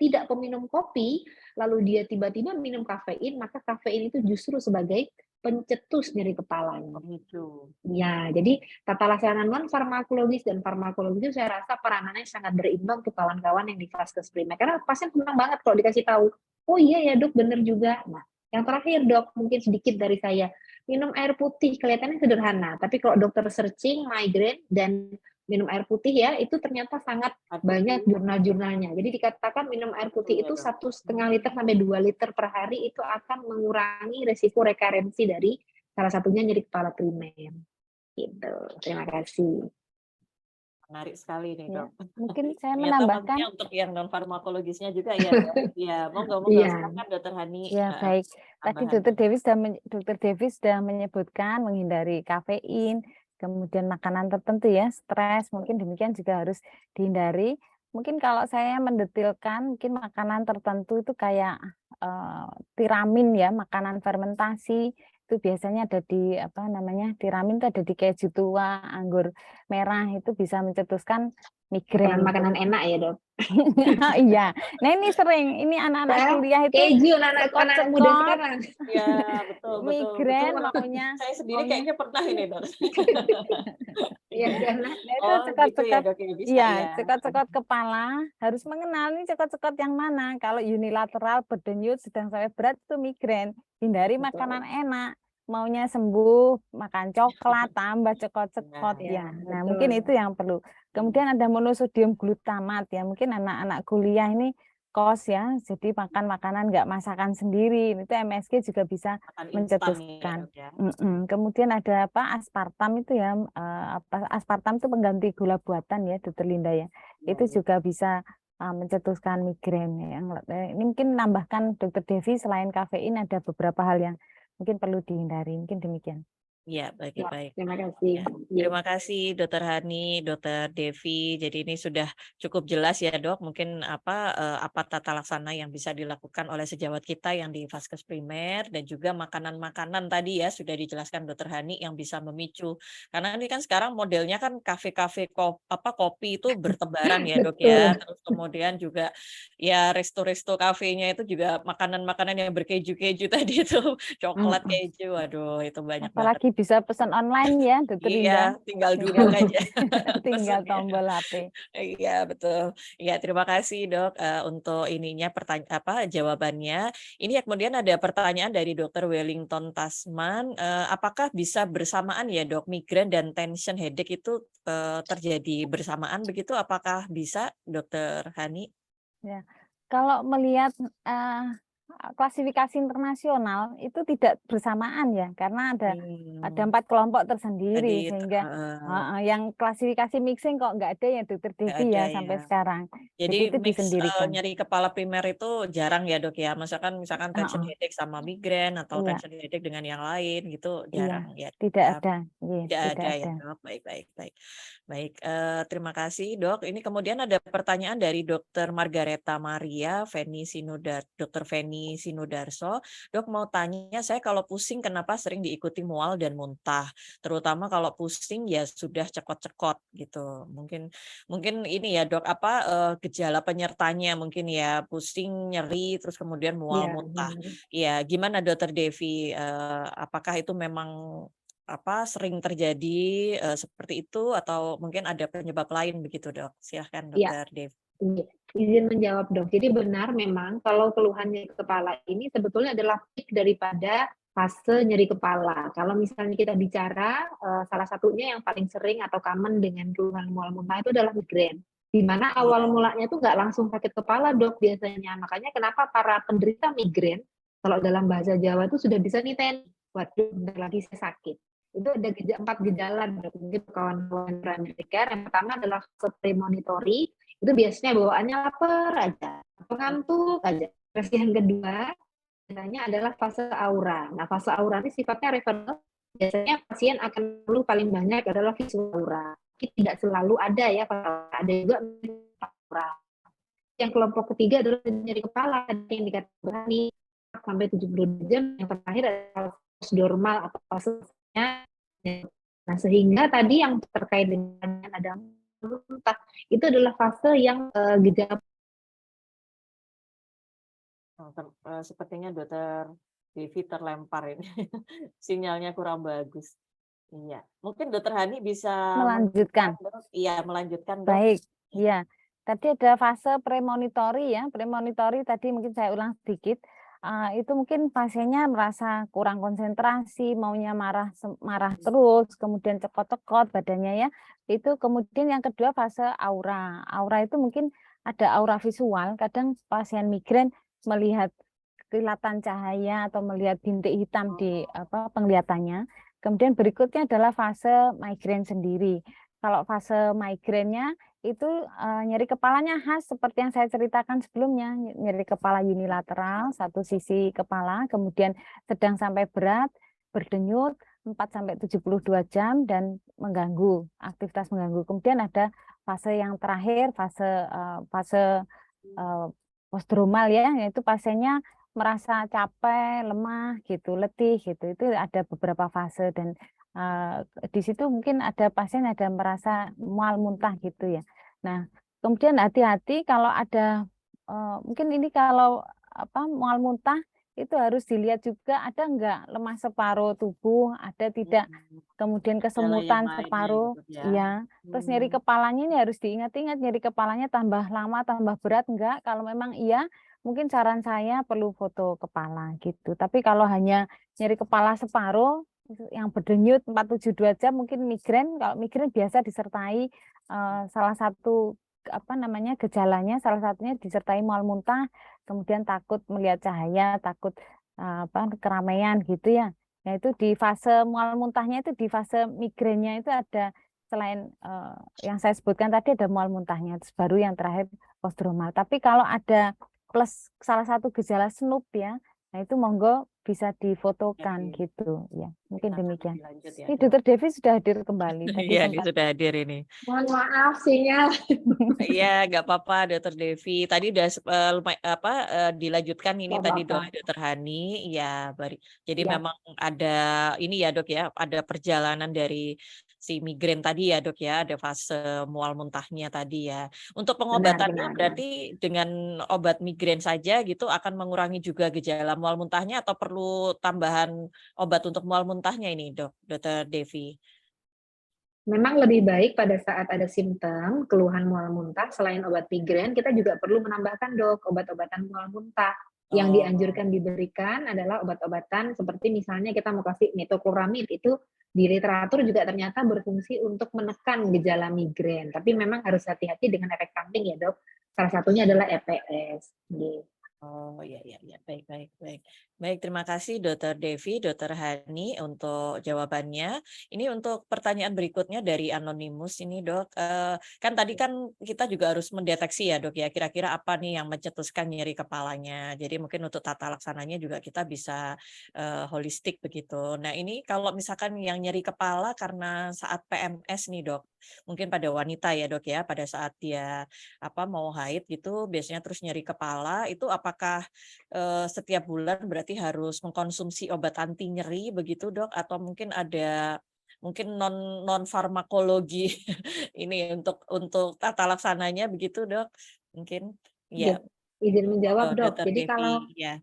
tidak peminum kopi, lalu dia tiba-tiba minum kafein, maka kafein itu justru sebagai pencetus nyeri kepalanya. Begitu. Ya, jadi tata laksana non farmakologis dan farmakologis itu saya rasa peranannya sangat berimbang untuk kawan-kawan yang di vaskes primer. Karena pasien senang banget kalau dikasih tahu, oh iya ya dok, bener juga. Nah, yang terakhir dok, mungkin sedikit dari saya, minum air putih kelihatannya sederhana, tapi kalau dokter searching migrain dan minum air putih ya, itu ternyata sangat banyak jurnal-jurnalnya. Jadi dikatakan minum air putih itu 1,5 liter sampai 2 liter per hari itu akan mengurangi resiko rekarensi dari salah satunya nyeri kepala primer. Gitu. Terima kasih. Menarik sekali nih Ya, dok. mungkin saya Ternyata menambahkan. maksudnya untuk yang non farmakologisnya juga ya dok. Ya, monggo Iya. silakan dokter Hani. Ya baik. Tadi Dokter Dewi sudah menyebutkan menghindari kafein, kemudian makanan tertentu ya, stres, mungkin demikian juga harus dihindari. Mungkin kalau saya mendetilkan, mungkin makanan tertentu itu kayak tiramin ya, makanan fermentasi itu biasanya ada di tiramin itu ada di keju tua, anggur merah, itu bisa mencetuskan migrain. Makanan enak ya dok. Iya, nah ini sering, ini anak-anak kuliah itu keju anak muda sekarang. Ya betul. Migrain maunya. Saya sendiri kayaknya pernah ini dok. Iya karena itu cekot-cekot dok ya, bisa ya. Cekot-cekot kepala, harus mengenal ini cekot-cekot yang mana. Kalau unilateral berdenyut sedang sampai berat itu migrain. Hindari makanan enak. Maunya sembuh, makan coklat, tambah cekot-cekot ya. Nah, mungkin itu yang perlu. Kemudian ada monosodium glutamat ya. Mungkin anak-anak kuliah ini kos ya, jadi makan makanan nggak masakan sendiri. Itu MSG juga bisa mencetuskan. Ya. Kemudian ada aspartam itu ya, aspartam itu pengganti gula buatan ya, Dokter Linda ya. Itu juga bisa mencetuskan migrain. Ini mungkin nambahkan Dokter Devi, selain kafein ada beberapa hal yang mungkin perlu dihindari. Mungkin demikian. Ya, baik. Terima kasih. Ya. Terima kasih Dokter Hani, Dokter Devi. Jadi ini sudah cukup jelas ya dok. Mungkin apa tata laksana yang bisa dilakukan oleh sejawat kita yang di vaskes primer, dan juga makanan-makanan tadi ya sudah dijelaskan Dokter Hani yang bisa memicu. Karena ini kan sekarang modelnya kan kafe-kafe kopi itu bertebaran ya dok ya. Terus kemudian juga ya resto-resto kafenya itu juga makanan-makanan yang berkeju-keju tadi itu, coklat keju. Waduh, itu banyak Apalagi banget. bisa pesan online ya, Dokter Linda. Iya, tinggal duduk aja. Tinggal tombol HP. Iya, betul. Iya, terima kasih dok untuk jawabannya. Ini kemudian ada pertanyaan dari Dokter Wellington Tasman. Apakah bisa bersamaan ya dok, migrain dan tension headache itu terjadi bersamaan begitu? Apakah bisa, Dokter Hani? Ya, kalau melihat klasifikasi internasional itu tidak bersamaan ya, karena ada 4 kelompok tersendiri, sehingga yang klasifikasi mixing kok nggak ada ya Dokter Devi ya sampai sekarang. Jadi itu mix disendirikan. nyeri kepala primer itu jarang ya dok ya, misalkan tension headache sama migrain atau tension headache dengan yang lain gitu jarang ya. Tidak ada. Tidak ada ya dok. Baik. Terima kasih dok. Ini kemudian ada pertanyaan dari Dokter Margareta Maria, Dokter Feni Sinudarso. Dok mau tanya, saya kalau pusing kenapa sering diikuti mual dan muntah, terutama kalau pusing ya sudah cekot-cekot gitu. Mungkin ini ya dok, gejala penyertanya mungkin ya pusing, nyeri, terus kemudian mual, muntah. Ya, gimana Dokter Devi? Apakah itu memang sering terjadi seperti itu atau mungkin ada penyebab lain begitu dok? Silahkan Dokter Devi. Izin menjawab dok. Jadi benar memang kalau keluhan nyeri kepala ini sebetulnya adalah peak daripada fase nyeri kepala. Kalau misalnya kita bicara, salah satunya yang paling sering atau common dengan keluhan mual muntah itu adalah migrain. Di mana awal mulanya itu nggak langsung sakit kepala, Dok, biasanya. Makanya kenapa para penderita migrain, kalau dalam bahasa Jawa itu sudah bisa niten, waduh, bentar lagi saya sakit. Itu ada 4 gejala, Dok. Mungkin kawan-kawan primary care. Yang pertama adalah fase premonitory, itu biasanya bawaannya lapar aja, ngantuk aja. Terus yang kedua, biasanya adalah fase aura. Nah, fase aura ini sifatnya reversible. Biasanya pasien akan perlu paling banyak adalah visual aura. Tapi tidak selalu ada ya, ada juga aura. Yang kelompok ketiga adalah nyeri kepala yang dikatakan nih sampai 72 jam. Yang terakhir adalah fase normal atau fasenya. Nah, sehingga tadi yang terkait dengan ada muntah itu adalah fase yang gejala. Sepertinya Dokter Devi terlempar ini. Sinyalnya kurang bagus. Iya, mungkin Dokter Hani bisa Melanjutkan. Iya, melanjutkan, Dok. Baik, iya. Tadi ada fase premonitory ya. Premonitory tadi mungkin saya ulang sedikit. Itu mungkin pasiennya merasa kurang konsentrasi, maunya marah terus, kemudian cekot-cekot badannya ya. Itu kemudian yang kedua fase aura. Aura itu mungkin ada aura visual. Kadang pasien migrain melihat kilatan cahaya atau melihat bintik hitam di penglihatannya. Kemudian berikutnya adalah fase migrain sendiri. Kalau fase migrainnya itu nyeri kepalanya khas seperti yang saya ceritakan sebelumnya, nyeri kepala unilateral satu sisi kepala, kemudian sedang sampai berat, berdenyut 4-72 jam dan mengganggu, aktivitas mengganggu. Kemudian ada fase yang terakhir, fase postdromal ya, yaitu pasiennya merasa capek, lemah gitu, letih gitu. Itu ada beberapa fase dan di situ mungkin ada pasien ada merasa mual muntah gitu ya. Nah, kemudian hati-hati kalau ada mungkin ini kalau mual muntah itu harus dilihat juga ada enggak lemah separuh tubuh, ada tidak, kemudian kesemutan separuh, iya. Terus nyeri kepalanya ini harus diingat-ingat, nyeri kepalanya tambah lama, tambah berat enggak? Kalau memang iya, mungkin saran saya perlu foto kepala gitu. Tapi kalau hanya nyeri kepala separuh, yang berdenyut 4-72 jam mungkin migrain. Kalau migrain biasa disertai salah satu gejalanya, salah satunya disertai mual muntah, kemudian takut melihat cahaya, takut keramaian gitu ya. Nah itu di fase mual muntahnya itu di fase migrainnya itu ada selain yang saya sebutkan tadi ada mual muntahnya, terus baru yang terakhir postdromal. Tapi kalau ada plus salah satu gejala SNUP ya, nah itu monggo bisa difotokan gitu ya. Mungkin demikian. Ya, ini Dokter Devi sudah hadir kembali. Iya, sudah hadir ini. Mohon maaf sinyal. Iya, nggak apa-apa, Dokter Devi. Tadi udah dilanjutkan ini tadi Dokter Hani. Ya, jadi Ya. memang ada ini ya Dok ya, ada perjalanan dari si migrain tadi ya Dok ya, ada fase mual muntahnya tadi ya. Untuk pengobatannya benar. berarti dengan obat migrain saja gitu akan mengurangi juga gejala mual muntahnya atau perlu tambahan obat untuk mual muntahnya ini Dokter Devi? Memang lebih baik pada saat ada simptom keluhan mual muntah selain obat migrain kita juga perlu menambahkan Dok obat-obatan mual muntah. Yang dianjurkan diberikan adalah obat-obatan seperti misalnya kita mau kasih metocloramid, itu di literatur juga ternyata berfungsi untuk menekan gejala migrain. Tapi memang harus hati-hati dengan efek samping ya Dok. Salah satunya adalah EPS. Gitu. Oh ya, baik. Terima kasih Dokter Devi, Dokter Hani untuk jawabannya. Ini untuk pertanyaan berikutnya dari Anonymous ini Dok. Kan tadi kan kita juga harus mendeteksi ya Dok ya. Kira-kira apa nih yang mencetuskan nyeri kepalanya. Jadi mungkin untuk tata laksananya juga kita bisa holistik begitu. Nah ini kalau misalkan yang nyeri kepala karena saat PMS nih Dok. Mungkin pada wanita ya Dok ya. Pada saat dia mau haid gitu biasanya terus nyeri kepala itu apakah setiap bulan berarti harus mengkonsumsi obat anti nyeri begitu Dok atau mungkin ada non farmakologi ini untuk tata laksananya begitu Dok mungkin ya. Izin menjawab Dok. Dr. Jadi Devi, kalau ya.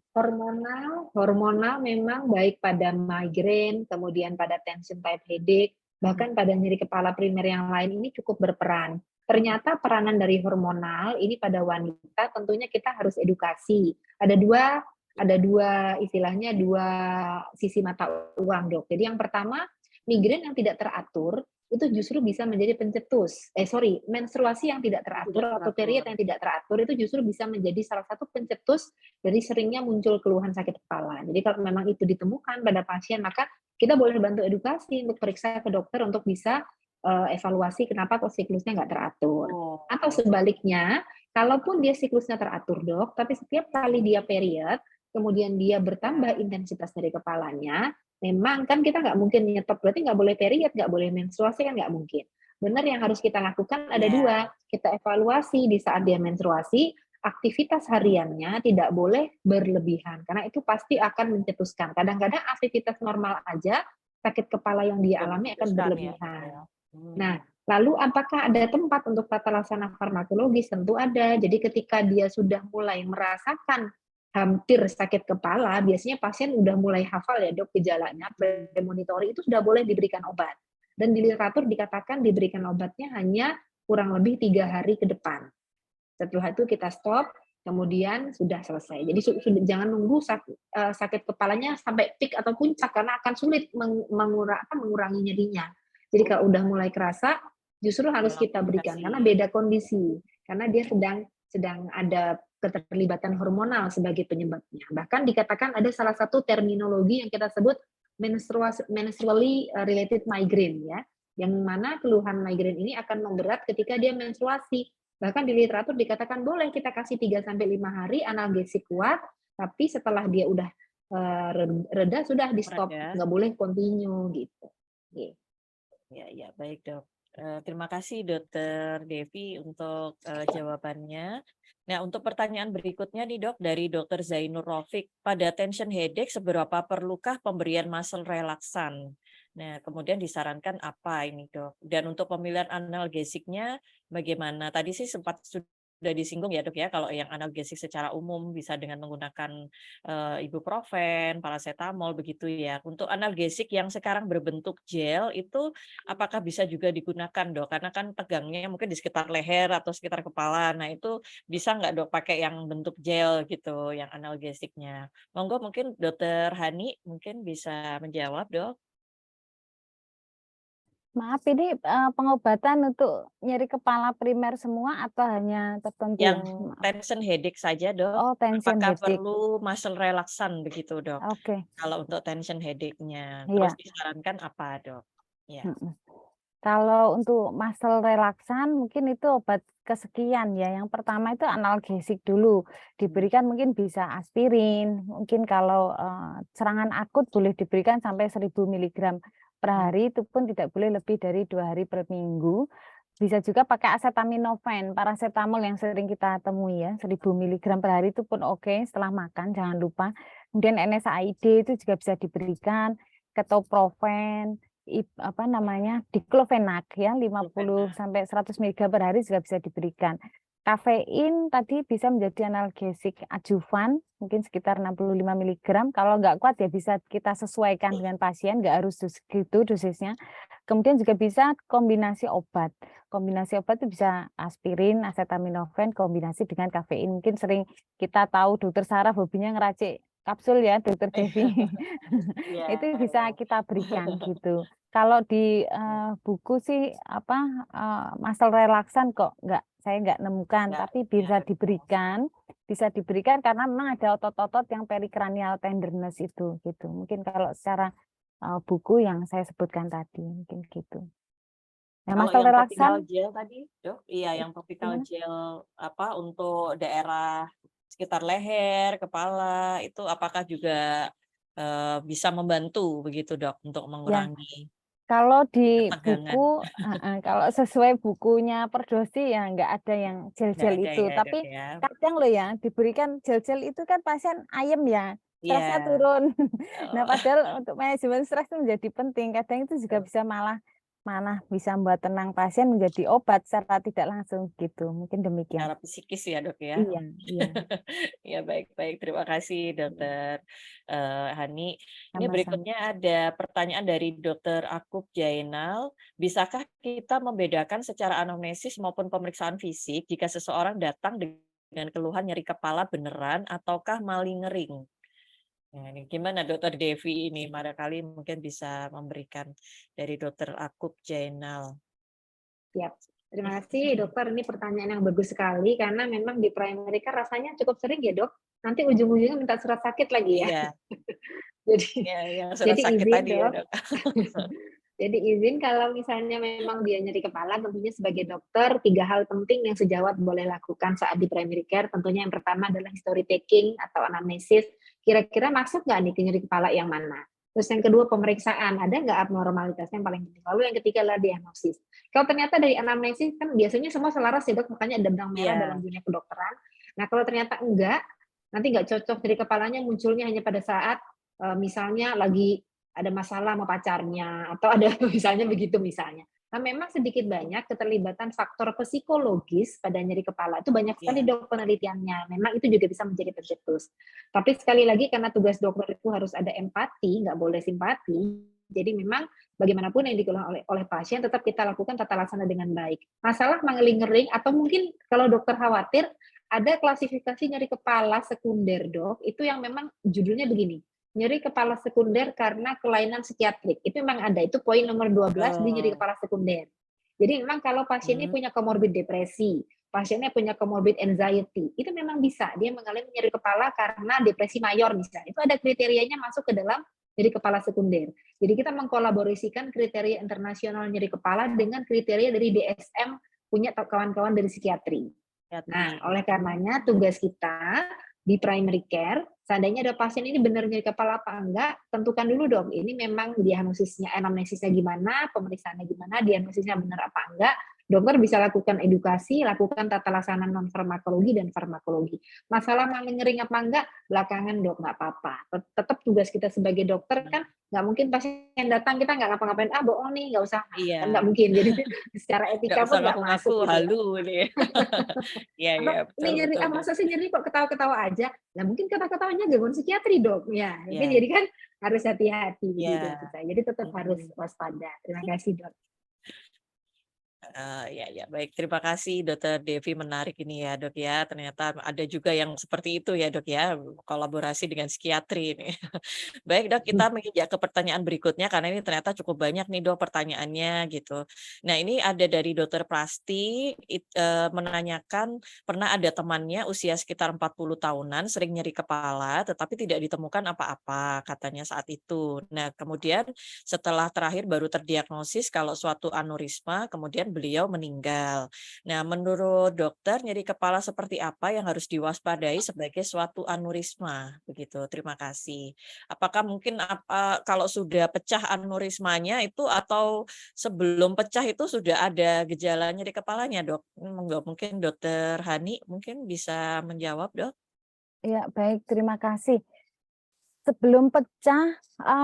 hormonal memang baik pada migrain, kemudian pada tension type headache, bahkan pada nyeri kepala primer yang lain ini cukup berperan. Ternyata peranan dari hormonal ini pada wanita tentunya kita harus edukasi. Ada dua ada dua istilahnya dua sisi mata uang, Dok. Jadi yang pertama, migrain yang tidak teratur itu justru bisa menjadi menstruasi yang tidak teratur atau period yang tidak teratur itu justru bisa menjadi salah satu pencetus dari seringnya muncul keluhan sakit kepala. Jadi kalau memang itu ditemukan pada pasien, maka kita boleh bantu edukasi untuk periksa ke dokter untuk bisa evaluasi kenapa kok siklusnya nggak teratur. Atau sebaliknya, kalaupun dia siklusnya teratur, Dok, tapi setiap kali dia period, kemudian dia bertambah intensitas dari kepalanya, memang kan kita nggak mungkin nyetop, berarti nggak boleh period, nggak boleh menstruasi, kan nggak mungkin. Benar, yang harus kita lakukan ada dua. Kita evaluasi di saat dia menstruasi, aktivitas hariannya tidak boleh berlebihan, karena itu pasti akan mencetuskan. Kadang-kadang aktivitas normal aja, sakit kepala yang dia alami akan berlebihan. Nah, lalu apakah ada tempat untuk tata laksana farmakologis? Tentu ada. Jadi ketika dia sudah mulai merasakan hampir sakit kepala, biasanya pasien udah mulai hafal ya, Dok, gejalanya, premonitori itu sudah boleh diberikan obat. Dan di literatur dikatakan diberikan obatnya hanya kurang lebih 3 hari ke depan. Setelah itu kita stop, kemudian sudah selesai. Jadi jangan nunggu sakit kepalanya sampai peak atau puncak, karena akan sulit mengurangi nyerinya. Jadi kalau udah mulai kerasa, justru harus kita berikan, karena beda kondisi. Karena dia sedang ada keterlibatan hormonal sebagai penyebabnya. Bahkan dikatakan ada salah satu terminologi yang kita sebut menstrually related migraine, ya, yang mana keluhan migraine ini akan memberat ketika dia menstruasi. Bahkan di literatur dikatakan boleh kita kasih 3-5 hari analgesik kuat, tapi setelah dia udah reda sudah di stop, nggak boleh continue gitu. Ya, baik, Dok. Terima kasih Dokter Devi untuk jawabannya. Nah, untuk pertanyaan berikutnya nih, Dok, dari Dokter Zainur Rofiq, pada tension headache seberapa perlukah pemberian muscle relaksan? Nah, kemudian disarankan apa ini, Dok? Dan untuk pemilihan analgesiknya bagaimana? Tadi sih sempat sudah disinggung ya, Dok, ya, kalau yang analgesik secara umum bisa dengan menggunakan ibuprofen, paracetamol begitu ya. Untuk analgesik yang sekarang berbentuk gel itu apakah bisa juga digunakan, Dok? Karena kan tegangnya mungkin di sekitar leher atau sekitar kepala. Nah, itu bisa nggak, Dok, pakai yang bentuk gel gitu, yang analgesiknya? Monggo mungkin Dokter Hani mungkin bisa menjawab, Dok. Maaf, ini pengobatan untuk nyeri kepala primer semua atau hanya tertentu? Yang tension headache saja, Dok. Oh, tension Apakah headache. perlu muscle relaksan begitu, Dok? Oke. Kalau untuk tension headache-nya, Iya. terus disarankan apa, Dok? Ya. Kalau untuk muscle relaksan mungkin itu obat kesekian ya. Yang pertama itu analgesik dulu. Diberikan mungkin bisa aspirin. Mungkin kalau serangan akut boleh diberikan sampai 1000 mg per hari, itu pun tidak boleh lebih dari 2 hari per minggu. Bisa juga pakai acetaminophen, paracetamol yang sering kita temui ya, 1000 mg per hari itu pun oke setelah makan, jangan lupa. Kemudian NSAID itu juga bisa diberikan, ketoprofen, diklofenak ya, 50 sampai 100 mg per hari juga bisa diberikan. Kafein tadi bisa menjadi analgesik adjuvan, mungkin sekitar 65 mg. Kalau nggak kuat ya bisa kita sesuaikan dengan pasien, nggak harus gitu dosisnya. Kemudian juga bisa kombinasi obat. Kombinasi obat itu bisa aspirin, acetaminophen, kombinasi dengan kafein. Mungkin sering kita tahu Dokter Sarah hobinya ngeracik kapsul ya, Dokter Devi. Itu bisa kita berikan gitu. Kalau di buku sih muscle relaksan kok saya nggak nemukan, tapi bisa diberikan karena memang ada otot-otot yang perikranial tenderness itu gitu. Mungkin kalau secara buku yang saya sebutkan tadi mungkin gitu. Nah, Kalau muscle yang relaksan topical gel tadi, Dok, iya yang topical gimana? gel untuk daerah sekitar leher, kepala itu apakah juga bisa membantu begitu, Dok, untuk Ya, mengurangi kalau di ketegangan? buku, kalau sesuai bukunya Perdosi ya nggak ada yang Nggak gel-gel ada itu. ya, Dok, Tapi ya. kadang loh ya diberikan gel-gel itu kan pasien ayem ya, stresnya Iya. turun. Nah, Oh, padahal untuk manajemen stres itu menjadi penting. Kadang itu juga bisa malah bisa membuat tenang pasien menjadi obat secara tidak langsung gitu. Mungkin demikian. secara psikis ya, Dok, ya. Iya, iya. Ya, baik. Terima kasih, Dokter Hani. Ini Sama-sama. berikutnya ada pertanyaan dari Dokter Akub Jainal. Bisakah kita membedakan secara anamnesis maupun pemeriksaan fisik jika seseorang datang dengan keluhan nyeri kepala beneran ataukah malingering? Nah, ini gimana Dokter Devi ini? Barangkali mungkin bisa memberikan dari Dokter Akub Jainal. Siap. Terima kasih dokter, ini pertanyaan yang bagus sekali karena memang di primary care rasanya cukup sering ya dok, nanti ujung-ujungnya minta surat sakit lagi ya. Iya, Jadi ya, yang surat sakit izin tadi ya dok. Dok. Jadi izin kalau misalnya memang dia nyeri kepala, tentunya sebagai dokter 3 hal penting yang sejawat boleh lakukan saat di primary care. Tentunya yang pertama adalah history taking atau anamnesis. Kira-kira masuk nggak nih ke nyeri kepala yang mana? Terus yang kedua pemeriksaan, ada nggak abnormalitasnya yang paling penting. Lalu yang ketiga adalah diagnosis. Kalau ternyata dari anamnesis kan biasanya semua selaras ya dok, makanya ada benang merah Iya. dalam dunia kedokteran. Nah kalau ternyata enggak, nanti nggak cocok nyeri kepalanya munculnya hanya pada saat misalnya lagi ada masalah sama pacarnya atau ada misalnya begitu misalnya. Nah, memang sedikit banyak keterlibatan faktor psikologis pada nyeri kepala itu banyak sekali Iya. dok penelitiannya. Memang itu juga bisa menjadi pencetus. Tapi sekali lagi karena tugas dokter itu harus ada empati, nggak boleh simpati. Jadi memang bagaimanapun yang dikeluhkan oleh pasien tetap kita lakukan tata laksana dengan baik. Masalah mengering-ngering atau mungkin kalau dokter khawatir ada klasifikasi nyeri kepala sekunder dok, itu yang memang judulnya begini, nyeri kepala sekunder karena kelainan psikiatrik. Itu memang ada, itu poin nomor 12 di nyeri kepala sekunder. Jadi memang kalau pasien ini punya komorbid depresi, pasiennya punya komorbid anxiety, itu memang bisa dia mengalami nyeri kepala karena depresi mayor misalnya. Itu ada kriterianya masuk ke dalam nyeri kepala sekunder. Jadi kita mengkolaborasikan kriteria internasional nyeri kepala dengan kriteria dari DSM punya kawan-kawan dari psikiatri. Nah, oleh karenanya tugas kita di primary care, seandainya ada pasien ini benar nyeri kepala apa enggak, tentukan dulu dong, ini memang diagnosisnya, anamnesisnya gimana, pemeriksaannya gimana, diagnosisnya benar apa enggak. Dokter bisa lakukan edukasi, lakukan tata laksana non farmakologi dan farmakologi. Masalah ngering apa enggak, belakangan dok, nggak apa-apa. Tetap tugas kita sebagai dokter kan, nggak mungkin pasien datang kita nggak ngapa-ngapain, bohong nih, nggak usah, Iya. kan nggak mungkin. Jadi secara Nggak etika usah pun nggak ngaku-ngaku masuk gitu. halu nih. Iya, Atau iya, ini betul, nyeri, betul, masa sih nyeri kok ketawa-ketawa aja? Nah mungkin ketawa-ketawanya gangguan psikiatri dok. Ya, mungkin Iya. jadi kan harus hati-hati Iya. begitu kita. Jadi tetap harus waspada. Terima kasih dok. Ya, baik. Terima kasih Dokter Devi, menarik ini ya dok ya. Ternyata ada juga yang seperti itu ya dok ya, kolaborasi dengan psikiatri ini. Baik dok, kita menginjak ke pertanyaan berikutnya karena ini ternyata cukup banyak nih dok pertanyaannya gitu. Nah ini ada dari Dokter Prasti menanyakan pernah ada temannya usia sekitar 40 tahunan sering nyeri kepala tetapi tidak ditemukan apa-apa katanya saat itu. Nah kemudian setelah terakhir baru terdiagnosis kalau suatu aneurisma, kemudian beliau meninggal. Nah, menurut dokter, nyeri kepala seperti apa yang harus diwaspadai sebagai suatu aneurisma? Begitu, terima kasih. Apakah mungkin kalau sudah pecah aneurismanya itu atau sebelum pecah itu sudah ada gejala nyeri kepalanya, dok? Mungkin dokter Hani mungkin bisa menjawab, dok? Ya, baik, terima kasih. Sebelum pecah,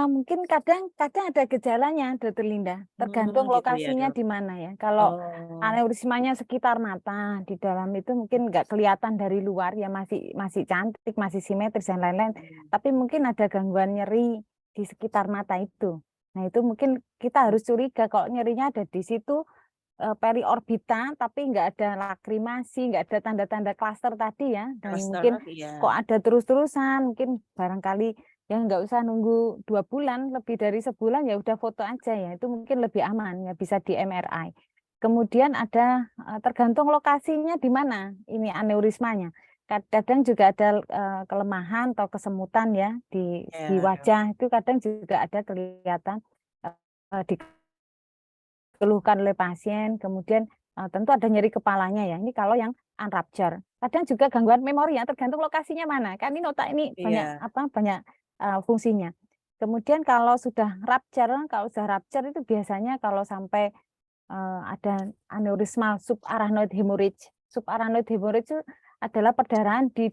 mungkin kadang ada gejalanya, Dokter Linda. Tergantung Gitu ya, lokasinya dok. di mana ya. Kalau aneurismanya sekitar mata, di dalam itu mungkin nggak kelihatan dari luar ya, masih cantik, masih simetris dan lain-lain. Tapi mungkin ada gangguan nyeri di sekitar mata itu. Nah itu mungkin kita harus curiga kalau nyerinya ada di situ periorbita, tapi nggak ada lakrimasi, nggak ada tanda-tanda klaster tadi ya. Dan mungkin kok ada terus-terusan, mungkin barangkali ya nggak usah nunggu 2 bulan, lebih dari sebulan ya udah foto aja ya, itu mungkin lebih aman ya, bisa di MRI. Kemudian ada tergantung lokasinya di mana ini aneurismanya. Kadang juga ada kelemahan atau kesemutan ya di wajah, itu kadang juga ada kelihatan dikeluhkan oleh pasien. Kemudian tentu ada nyeri kepalanya ya, ini kalau yang unrupture. Kadang juga gangguan memori ya, tergantung lokasinya mana. Kan ini otak ini banyak fungsinya. Kemudian kalau sudah rupture itu biasanya kalau sampai ada aneurismal subarachnoid hemorrhage. Subarachnoid hemorrhage itu adalah perdarahan di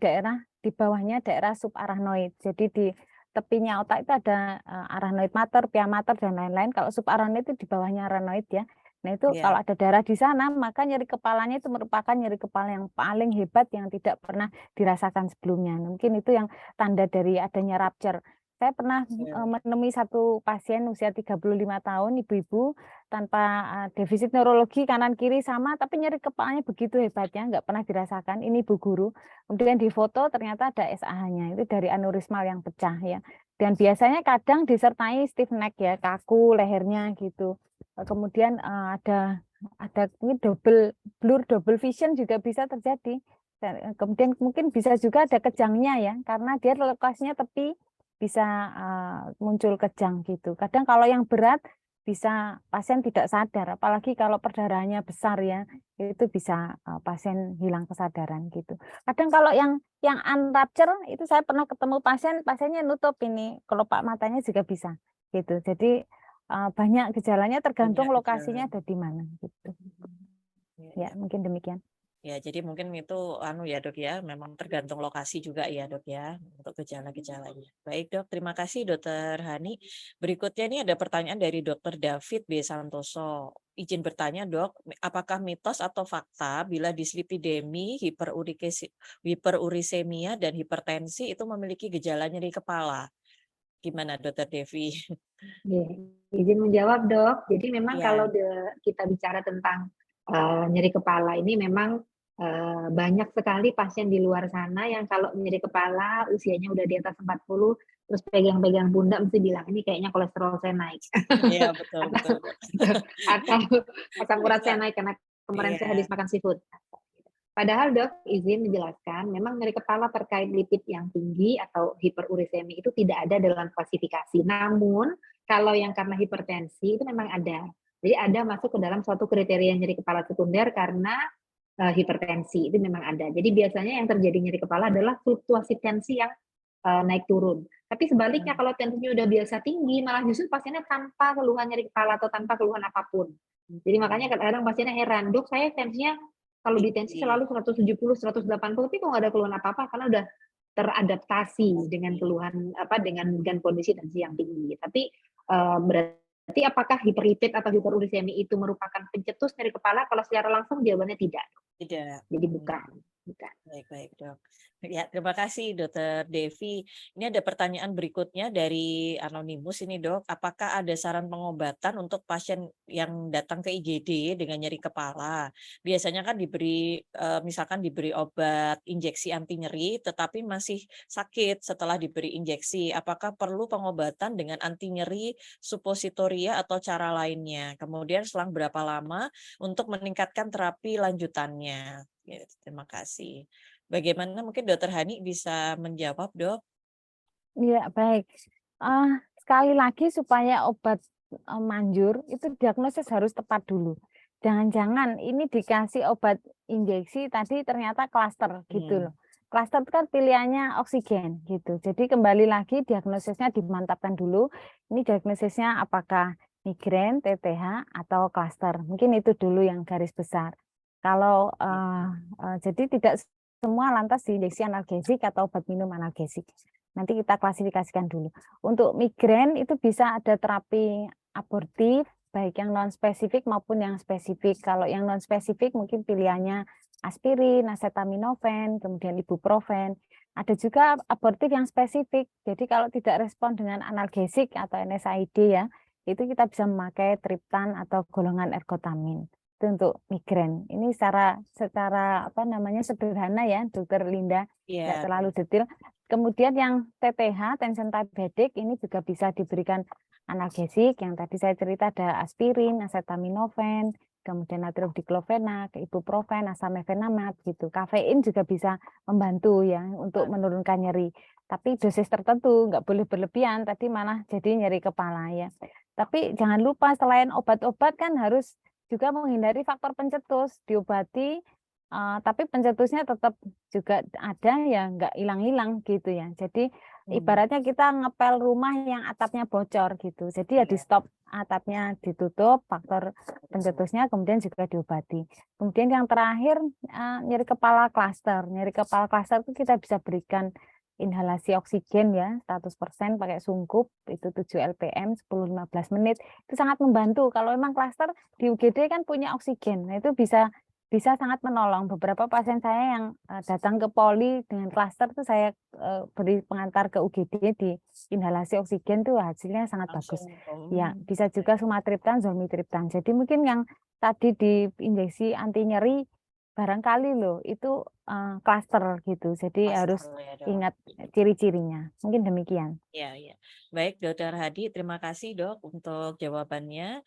bawahnya daerah subarachnoid. Jadi di tepinya otak itu ada arachnoid mater, pia mater dan lain-lain. Kalau subarachnoid itu di bawahnya arachnoid ya. Nah itu kalau ada darah di sana, maka nyeri kepalanya itu merupakan nyeri kepala yang paling hebat yang tidak pernah dirasakan sebelumnya. Mungkin itu yang tanda dari adanya rupture. Saya pernah menemui satu pasien usia 35 tahun, ibu-ibu tanpa defisit neurologi kanan kiri sama, tapi nyeri kepalanya begitu hebatnya, nggak pernah dirasakan. Ini ibu guru. Kemudian di foto ternyata ada SAH-nya, itu dari aneurisma yang pecah ya. Dan biasanya kadang disertai stiff neck ya, kaku lehernya gitu. Kemudian ada ini double vision juga bisa terjadi. Dan, kemudian mungkin bisa juga ada kejangnya ya, karena dia lokasinya tepi, bisa muncul kejang gitu. Kadang kalau yang berat bisa pasien tidak sadar, apalagi kalau perdarahannya besar ya, itu bisa pasien hilang kesadaran gitu. Kadang kalau yang unrupture itu saya pernah ketemu pasiennya nutup ini kelopak matanya juga bisa gitu. Jadi banyak gejalanya tergantung Banyak lokasinya gejala. ada di mana gitu. Ya, mungkin demikian. Ya, jadi mungkin itu ya Dok ya, memang tergantung lokasi juga ya Dok ya untuk gejala-gejalanya. Baik Dok, terima kasih Dokter Hani. Berikutnya ini ada pertanyaan dari Dokter David B. Santoso. Izin bertanya Dok, apakah mitos atau fakta bila dislipidemi, hiperurisemia dan hipertensi itu memiliki gejala nyeri kepala? Gimana Dokter Devi? Izin menjawab dok. Jadi memang Ya. kalau kita bicara tentang nyeri kepala ini memang banyak sekali pasien di luar sana yang kalau nyeri kepala usianya udah di atas 40 terus pegang-pegang pundak mesti bilang ini kayaknya kolesterol saya naik. Iya betul betul. Atau asam urat saya naik karena kemarin saya habis makan seafood. Padahal dok, izin menjelaskan, memang nyeri kepala terkait lipid yang tinggi atau hiperurisemi itu tidak ada dalam klasifikasi. Namun, kalau yang karena hipertensi itu memang ada. Jadi ada masuk ke dalam suatu kriteria nyeri kepala sekunder karena hipertensi, itu memang ada. Jadi biasanya yang terjadi nyeri kepala adalah fluktuasi tensi yang naik turun. Tapi sebaliknya kalau tensinya udah biasa tinggi, malah justru pasiennya tanpa keluhan nyeri kepala atau tanpa keluhan apapun. Jadi makanya kadang-kadang pasiennya heran, dok saya tensinya kalau di tensi selalu 170, 180, tapi kok nggak ada keluhan apa-apa karena udah teradaptasi dengan keluhan dengan kondisi tensi yang tinggi. Tapi berarti apakah hiperlipid atau hiperurisemi itu merupakan pencetus nyeri kepala? Kalau secara langsung jawabannya tidak. Tidak. Jadi bukan. Baik Dok. Ya, terima kasih Dokter Devi. Ini ada pertanyaan berikutnya dari Anonimus ini Dok. Apakah ada saran pengobatan untuk pasien yang datang ke IGD dengan nyeri kepala? Biasanya kan misalkan diberi obat injeksi anti nyeri, tetapi masih sakit setelah diberi injeksi. Apakah perlu pengobatan dengan anti nyeri, supositoria atau cara lainnya? Kemudian selang berapa lama untuk meningkatkan terapi lanjutannya? Ya, terima kasih. Bagaimana mungkin Dokter Hani bisa menjawab, Dok? Iya, baik. Sekali lagi supaya obat manjur itu diagnosis harus tepat dulu. Jangan-jangan ini dikasih obat injeksi tadi ternyata klaster gitu loh. Klaster itu kan pilihannya oksigen gitu. Jadi kembali lagi diagnosisnya dimantapkan dulu. Ini diagnosisnya apakah migrain, TTH atau klaster. Mungkin itu dulu yang garis besar. Kalau jadi tidak semua lantas diinjeksi analgesik atau obat minum analgesik. Nanti kita klasifikasikan dulu. Untuk migrain itu bisa ada terapi abortif, baik yang non-spesifik maupun yang spesifik. Kalau yang non-spesifik mungkin pilihannya aspirin, acetaminophen, kemudian ibuprofen. Ada juga abortif yang spesifik. Jadi kalau tidak respon dengan analgesik atau NSAID ya, itu kita bisa memakai triptan atau golongan ergotamin. Itu untuk migrain. Ini secara sederhana ya, Dokter Linda, nggak terlalu detail. Kemudian yang TTH, tension type headache, ini juga bisa diberikan analgesik. Yang tadi saya cerita ada aspirin, acetaminophen, kemudian natrium diklofenak, ibuprofen, asam mefenamat gitu. Kafein juga bisa membantu ya untuk menurunkan nyeri. Tapi dosis tertentu, nggak boleh berlebihan. Tadi malah jadi nyeri kepala ya. Tapi jangan lupa selain obat-obat kan harus juga menghindari faktor pencetus, diobati, tapi pencetusnya tetap juga ada ya, nggak hilang-hilang gitu ya. Jadi ibaratnya kita ngepel rumah yang atapnya bocor gitu. Jadi ya di stop, atapnya ditutup, faktor pencetusnya kemudian juga diobati. Kemudian yang terakhir nyeri kepala klaster. Nyeri kepala klaster itu kita bisa berikan inhalasi oksigen ya 100% pakai sungkup itu 7 LPM 10-15 menit itu sangat membantu. Kalau memang klaster di UGD kan punya oksigen, nah itu bisa bisa sangat menolong. Beberapa pasien saya yang datang ke poli dengan klaster tuh saya beri pengantar ke UGD di inhalasi oksigen tuh hasilnya sangat bagus. Ya, bisa juga sumatriptan, zolmitriptan. Jadi mungkin yang tadi di injeksi anti nyeri barangkali loh itu klaster gitu. Jadi harus ingat ciri-cirinya. Mungkin demikian. Ya, ya. Baik, Dokter Hadi, terima kasih Dok untuk jawabannya.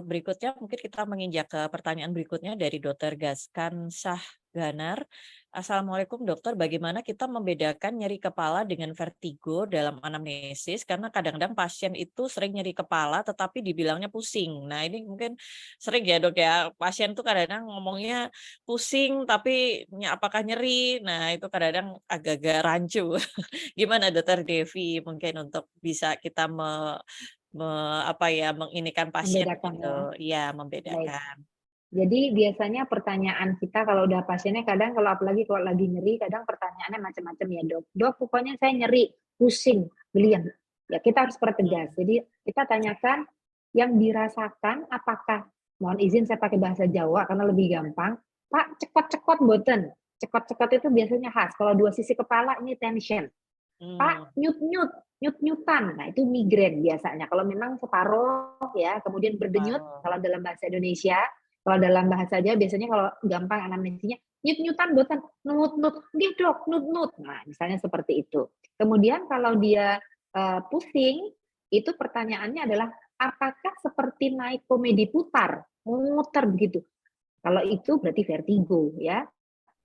Berikutnya mungkin kita menginjak ke pertanyaan berikutnya dari Dokter Gaskan Syahganar. Assalamualaikum dokter, bagaimana kita membedakan nyeri kepala dengan vertigo dalam anamnesis? Karena kadang-kadang pasien itu sering nyeri kepala tetapi dibilangnya pusing. Nah ini mungkin sering ya dok ya, pasien tuh kadang-kadang ngomongnya pusing tapi apakah nyeri? Nah itu kadang-kadang agak-agak rancu. Gimana dokter Devi mungkin untuk bisa kita menginikan pasien Membedakan gitu, ya Baik. membedakan. Jadi biasanya pertanyaan kita kalau udah pasiennya kadang kalau apalagi kalau lagi nyeri kadang pertanyaannya macam-macam ya dok. Dok pokoknya saya nyeri, pusing, belian. Ya kita harus pertegas. Jadi kita tanyakan yang dirasakan apakah, mohon izin saya pakai bahasa Jawa karena lebih gampang. Pak cekot-cekot boten. Cekot-cekot itu biasanya khas. Kalau dua sisi kepala ini tension. Pak nyut-nyut, nyut-nyutan. Nah itu migrain biasanya. Kalau memang separuh ya, kemudian berdenyut kalau dalam bahasa Indonesia. Kalau dalam bahasa Jawa biasanya kalau gampang anamnesisnya nyut-nyutan boten, nut-nut, nggih dok, nut-nut. Nah, misalnya seperti itu. Kemudian kalau dia pusing, itu pertanyaannya adalah apakah seperti naik komedi putar, muter begitu. Kalau itu berarti vertigo ya.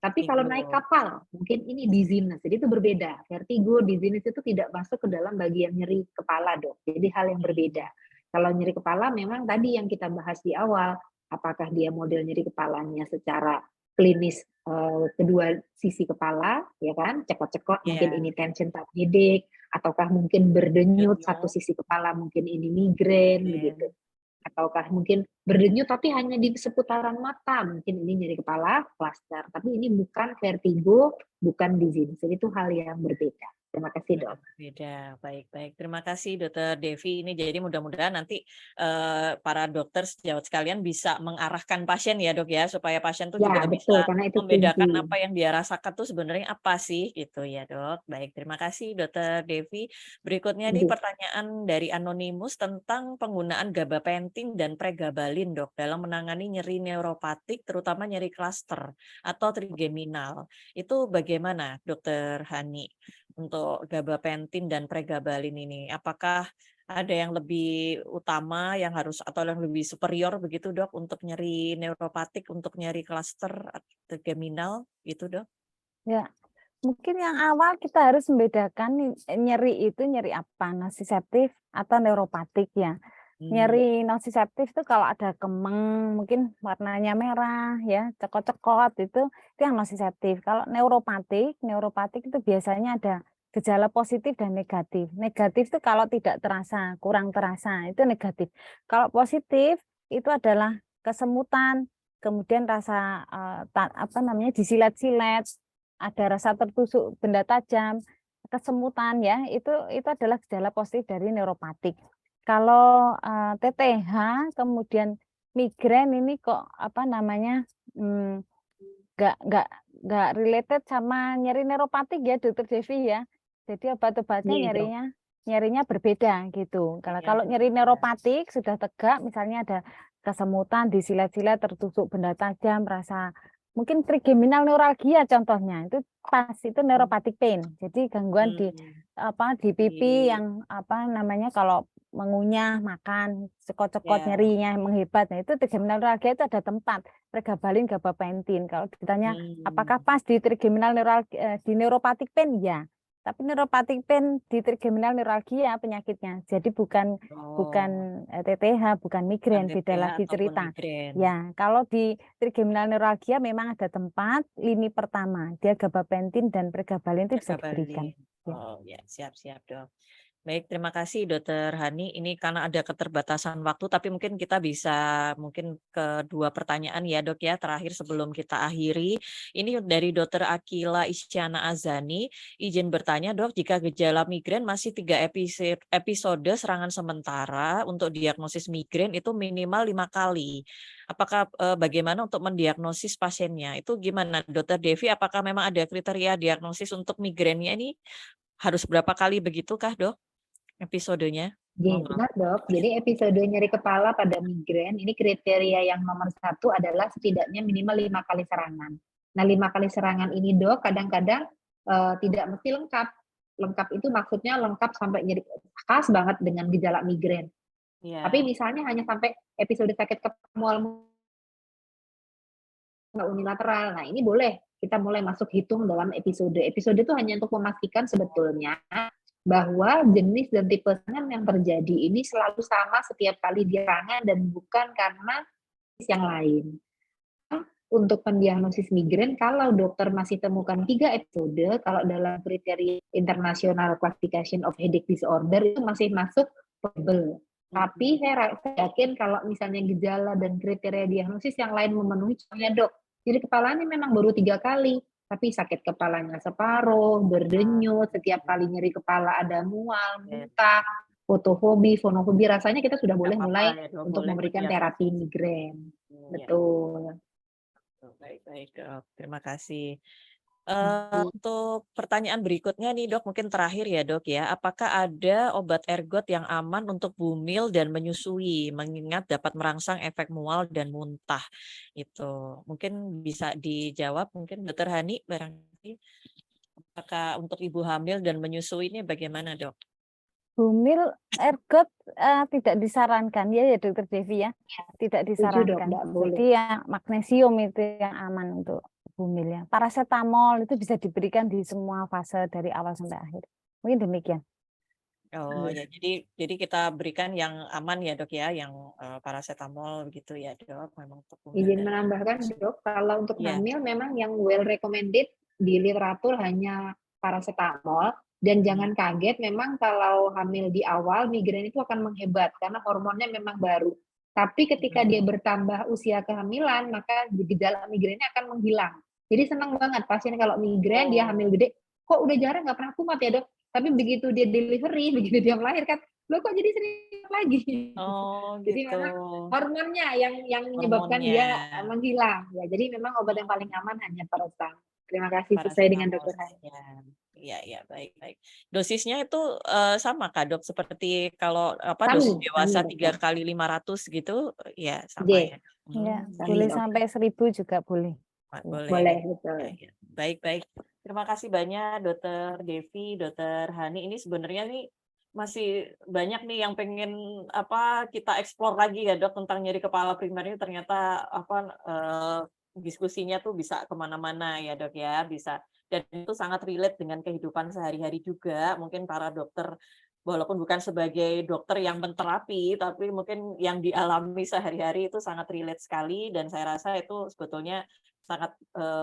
Tapi kalau naik kapal, mungkin ini dizziness. Jadi itu berbeda. Vertigo, dizziness itu tidak masuk ke dalam bagian nyeri kepala, dok. Jadi hal yang berbeda. Kalau nyeri kepala memang tadi yang kita bahas di awal, apakah dia model nyeri kepalanya secara klinis kedua sisi kepala, ya kan, cekot-cekot, mungkin ini tension tachycardic, ataukah mungkin berdenyut satu sisi kepala, mungkin ini migrain, begitu. Ataukah mungkin berdenyut tapi hanya di seputaran mata, mungkin ini nyeri kepala, cluster. Tapi ini bukan vertigo, bukan dizziness. Jadi itu hal yang berbeda. Terima kasih dok. Beda, baik-baik. Terima kasih Dokter Devi. Ini jadi mudah-mudahan nanti para dokter sejawat sekalian bisa mengarahkan pasien ya dok ya, supaya pasien tuh Ya juga betul, bisa karena itu membedakan kunci. apa yang dia rasakan tuh sebenarnya apa sih gitu ya dok. Baik, terima kasih Dokter Devi. Berikutnya nih pertanyaan dari Anonimus tentang penggunaan gabapentin dan pregabalin dok dalam menangani nyeri neuropatik, terutama nyeri cluster atau trigeminal. Itu bagaimana Dokter Hani? Untuk gabapentin dan pregabalin ini, apakah ada yang lebih utama yang harus atau yang lebih superior begitu dok untuk nyeri neuropatik, untuk nyeri cluster atau trigeminal gitu dok? Ya, mungkin yang awal kita harus membedakan nyeri itu nyeri apa, nociceptif atau neuropatik ya. Nyeri nociceptif itu kalau ada kemeng, mungkin warnanya merah ya, cekot-cekot itu yang nociceptif. Kalau neuropatik itu biasanya ada gejala positif dan negatif. Negatif itu kalau tidak terasa, kurang terasa, itu negatif. Kalau positif itu adalah kesemutan, kemudian rasa disilet-silet, ada rasa tertusuk benda tajam, kesemutan ya, itu adalah gejala positif dari neuropatik. Kalau TTH kemudian migrain ini kok nggak related sama nyeri neuropatik ya Dokter Devi ya. Jadi obat-obatnya nyerinya berbeda gitu. Kalau nyeri neuropatik sudah tegak, misalnya ada kesemutan, disilet-silet, tertusuk benda tajam, rasa mungkin trigeminal neuralgia contohnya itu pas itu neuropatic pain. Jadi gangguan di pipi yang kalau mengunyah, makan, cekot-cekot nyerinya menghebat. Nah, itu trigeminal neuralgia itu ada tempat pregabalin, gabapentin. Kalau ditanya apakah pas di trigeminal neuralgia di neuropatic pain ya. Tapi neuropatic pain di trigeminal neuralgia penyakitnya. Jadi bukan TTH, bukan migrain, beda lagi cerita. Ya, kalau di trigeminal neuralgia memang ada tempat lini pertama. Dia gabapentin dan pregabalin itu bisa diberikan. Oh ya, siap-siap dok. Baik, terima kasih Dokter Hani. Ini karena ada keterbatasan waktu, tapi mungkin kita bisa mungkin ke 2 pertanyaan ya Dok ya, terakhir sebelum kita akhiri. Ini dari Dokter Akila Isyana Azani, izin bertanya Dok, jika gejala migrain masih 3 episode serangan sementara untuk diagnosis migrain itu minimal 5 kali. Apakah bagaimana untuk mendiagnosis pasiennya? Itu gimana Dokter Devi, apakah memang ada kriteria diagnosis untuk migrainnya ini harus berapa kali begitukah Dok? Episodenya? Jadi, Mohon maaf. benar dok, jadi episode nyeri kepala pada migrain ini kriteria yang nomor 1 adalah setidaknya minimal 5 kali serangan. Nah 5 kali serangan ini dok kadang-kadang tidak mesti lengkap. Lengkap itu maksudnya lengkap sampai nyeri khas banget dengan gejala migrain. Tapi Iya. misalnya hanya sampai episode sakit kepala mual unilateral. Nah ini boleh kita mulai masuk hitung dalam episode. Episode itu hanya untuk memastikan sebetulnya bahwa jenis dan tipe serangan yang terjadi ini selalu sama setiap kali dia serangan dan bukan karena yang lain. Untuk pendiagnosis migrain, kalau dokter masih temukan 3 episode, kalau dalam kriteria International Classification of Headache Disorder itu masih masuk probable. Tapi saya yakin kalau misalnya gejala dan kriteria diagnosis yang lain memenuhi, contohnya dok, jadi kepala ini memang baru 3 kali, tapi sakit kepalanya separuh, berdenyut, setiap kali nyeri kepala ada mual, muntah, fotofobi, fonofobi, rasanya kita sudah boleh mulai Ya, Dok, untuk boleh memberikan mendiagnosis. terapi migrain. Iya. Betul. Baik-baik, Dok. Terima kasih. Mhm. Untuk pertanyaan berikutnya nih, Dok, mungkin terakhir ya, Dok ya. Apakah ada obat ergot yang aman untuk bumil dan menyusui, mengingat dapat merangsang efek mual dan muntah? Itu mungkin bisa dijawab, mungkin Dokter Hani barangkali. Apakah untuk ibu hamil dan menyusui ini bagaimana, Dok? Bumil ergot tidak disarankan ya Dokter Devi ya, tidak Setuju dok, disarankan. nggak boleh. Jadi ya magnesium itu yang aman untuk bumil ya. Paracetamol itu bisa diberikan di semua fase dari awal sampai akhir. Mungkin demikian. Oh Iya. ya, jadi kita berikan yang aman ya Dok ya, yang paracetamol gitu ya Dok, memang untuk bumil Izin dan menambahkan dok, kalau untuk ya. hamil memang yang well recommended di literatur hanya paracetamol, dan jangan kaget memang kalau hamil di awal migrain itu akan menghebat karena hormonnya memang baru. Tapi ketika dia bertambah usia kehamilan, maka gejala migrainnya akan menghilang. Jadi senang banget pasien kalau migrain dia hamil gede, kok udah jarang nggak pernah kumat ya dok. Tapi begitu dia delivery, begitu dia melahirkan, lo kok jadi sering lagi. Oh Jadi gitu, memang hormonnya yang menyebabkan hormonnya dia menghilang ya. Jadi memang obat yang paling aman hanya paracetamol. Terima kasih, sesuai dengan paracetamol dokter Hani. saja. Iya, baik. Dosisnya itu sama Kak Dok, seperti kalau dosis Sami dewasa 3 dokter. kali 500 gitu, ya sama J, ya. Ya, sami boleh dokter. sampai 1000 juga boleh. Boleh. Boleh, betul. Ya. Baik. Terima kasih banyak Dokter Devi, Dokter Hani. Ini sebenarnya nih masih banyak nih yang pengen kita eksplor lagi ya Dok tentang nyeri kepala primer ini, ternyata diskusinya tuh bisa kemana-mana ya Dok ya, bisa, dan itu sangat relate dengan kehidupan sehari-hari juga. Mungkin para dokter walaupun bukan sebagai dokter yang menterapi, tapi mungkin yang dialami sehari-hari itu sangat relate sekali, dan saya rasa itu sebetulnya sangat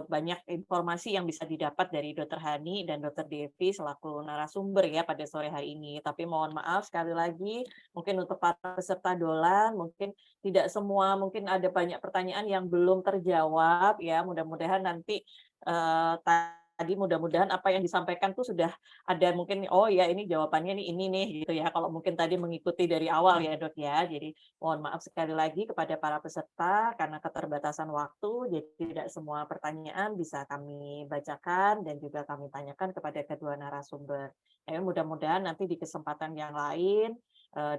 banyak informasi yang bisa didapat dari Dokter Hani dan Dokter Devi selaku narasumber ya pada sore hari ini. Tapi mohon maaf sekali lagi, mungkin untuk para peserta dolan, mungkin tidak semua, mungkin ada banyak pertanyaan yang belum terjawab ya. Mudah-mudahan nanti tadi mudah-mudahan apa yang disampaikan tuh sudah ada mungkin, oh ya ini jawabannya nih ini nih gitu ya. Kalau mungkin tadi mengikuti dari awal ya Dok ya. Jadi mohon maaf sekali lagi kepada para peserta karena keterbatasan waktu, jadi tidak semua pertanyaan bisa kami bacakan dan juga kami tanyakan kepada kedua narasumber. Mudah-mudahan nanti di kesempatan yang lain,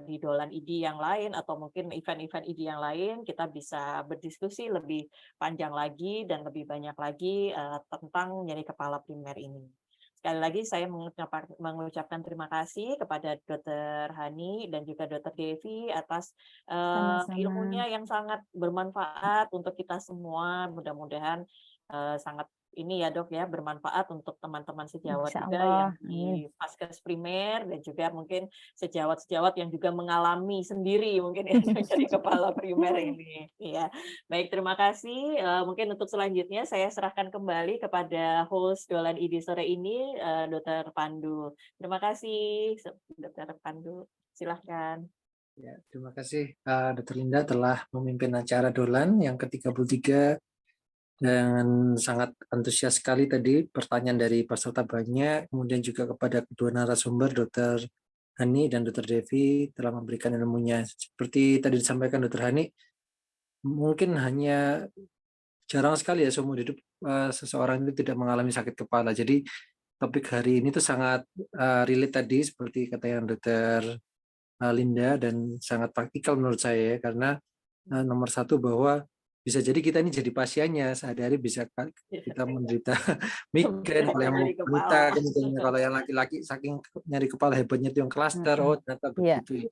di Dolan ID yang lain atau mungkin event-event ID yang lain, kita bisa berdiskusi lebih panjang lagi dan lebih banyak lagi tentang nyeri kepala primer ini. Sekali lagi saya mengucapkan terima kasih kepada Dokter Hani dan juga Dokter Devi atas Sama-sama. ilmunya yang sangat bermanfaat untuk kita semua. Mudah-mudahan sangat ini ya Dok ya, bermanfaat untuk teman-teman sejawat Insya juga Allah. yang di Vaskes primer dan juga mungkin sejawat-sejawat yang juga mengalami sendiri mungkin ya menjadi kepala primer ini. Ya, baik, terima kasih. Mungkin untuk selanjutnya saya serahkan kembali kepada host Dolan ID sore ini, Dr. Pandu. Terima kasih, Dr. Pandu. Silahkan. Ya, terima kasih Dr. Linda telah memimpin acara Dolan yang ke-33 dengan sangat antusias sekali tadi, pertanyaan dari peserta banyak, kemudian juga kepada kedua narasumber Dr. Hani dan Dr. Devi telah memberikan ilmunya. Seperti tadi disampaikan Dr. Hani, mungkin hanya jarang sekali ya seumur hidup seseorang itu tidak mengalami sakit kepala. Jadi topik hari ini tuh sangat relate tadi seperti kata yang Dr. Linda dan sangat praktikal menurut saya ya, karena nomor satu bahwa bisa jadi kita ini jadi pasiennya sehari-hari, bisa kita menderita migrain, kalau yang wanita, kemudian kalau yang laki-laki saking nyari kepala hebatnya itu yang klaster, oh ternyata begitu.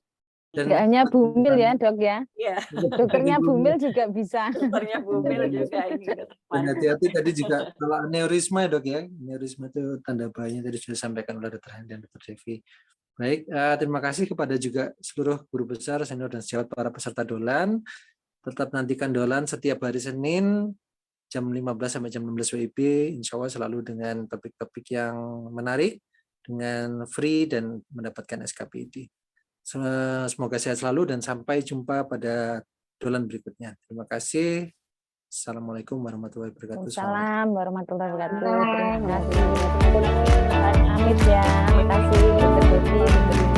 Dan tidak hanya bumil ya Dok ya, Iya, dokternya bumil juga bisa. dokternya bumil juga ini. Dan hati-hati tadi juga kalau aneurisma ya Dok ya, aneurisma itu tanda bahayanya tadi sudah disampaikan oleh Dr. Hani dan Dr. Devi. Baik, terima kasih kepada juga seluruh guru besar, senior dan sejawat para peserta Dolan. Tetap nantikan Dolan setiap hari Senin jam 15 sampai jam 16 WIB, insya Allah selalu dengan topik-topik yang menarik, dengan free dan mendapatkan SKPD. Semoga sehat selalu dan sampai jumpa pada Dolan berikutnya. Terima kasih. Assalamualaikum warahmatullahi wabarakatuh. Assalamualaikum warahmatullahi wabarakatuh. Terima kasih. Amit ya. Terima kasih.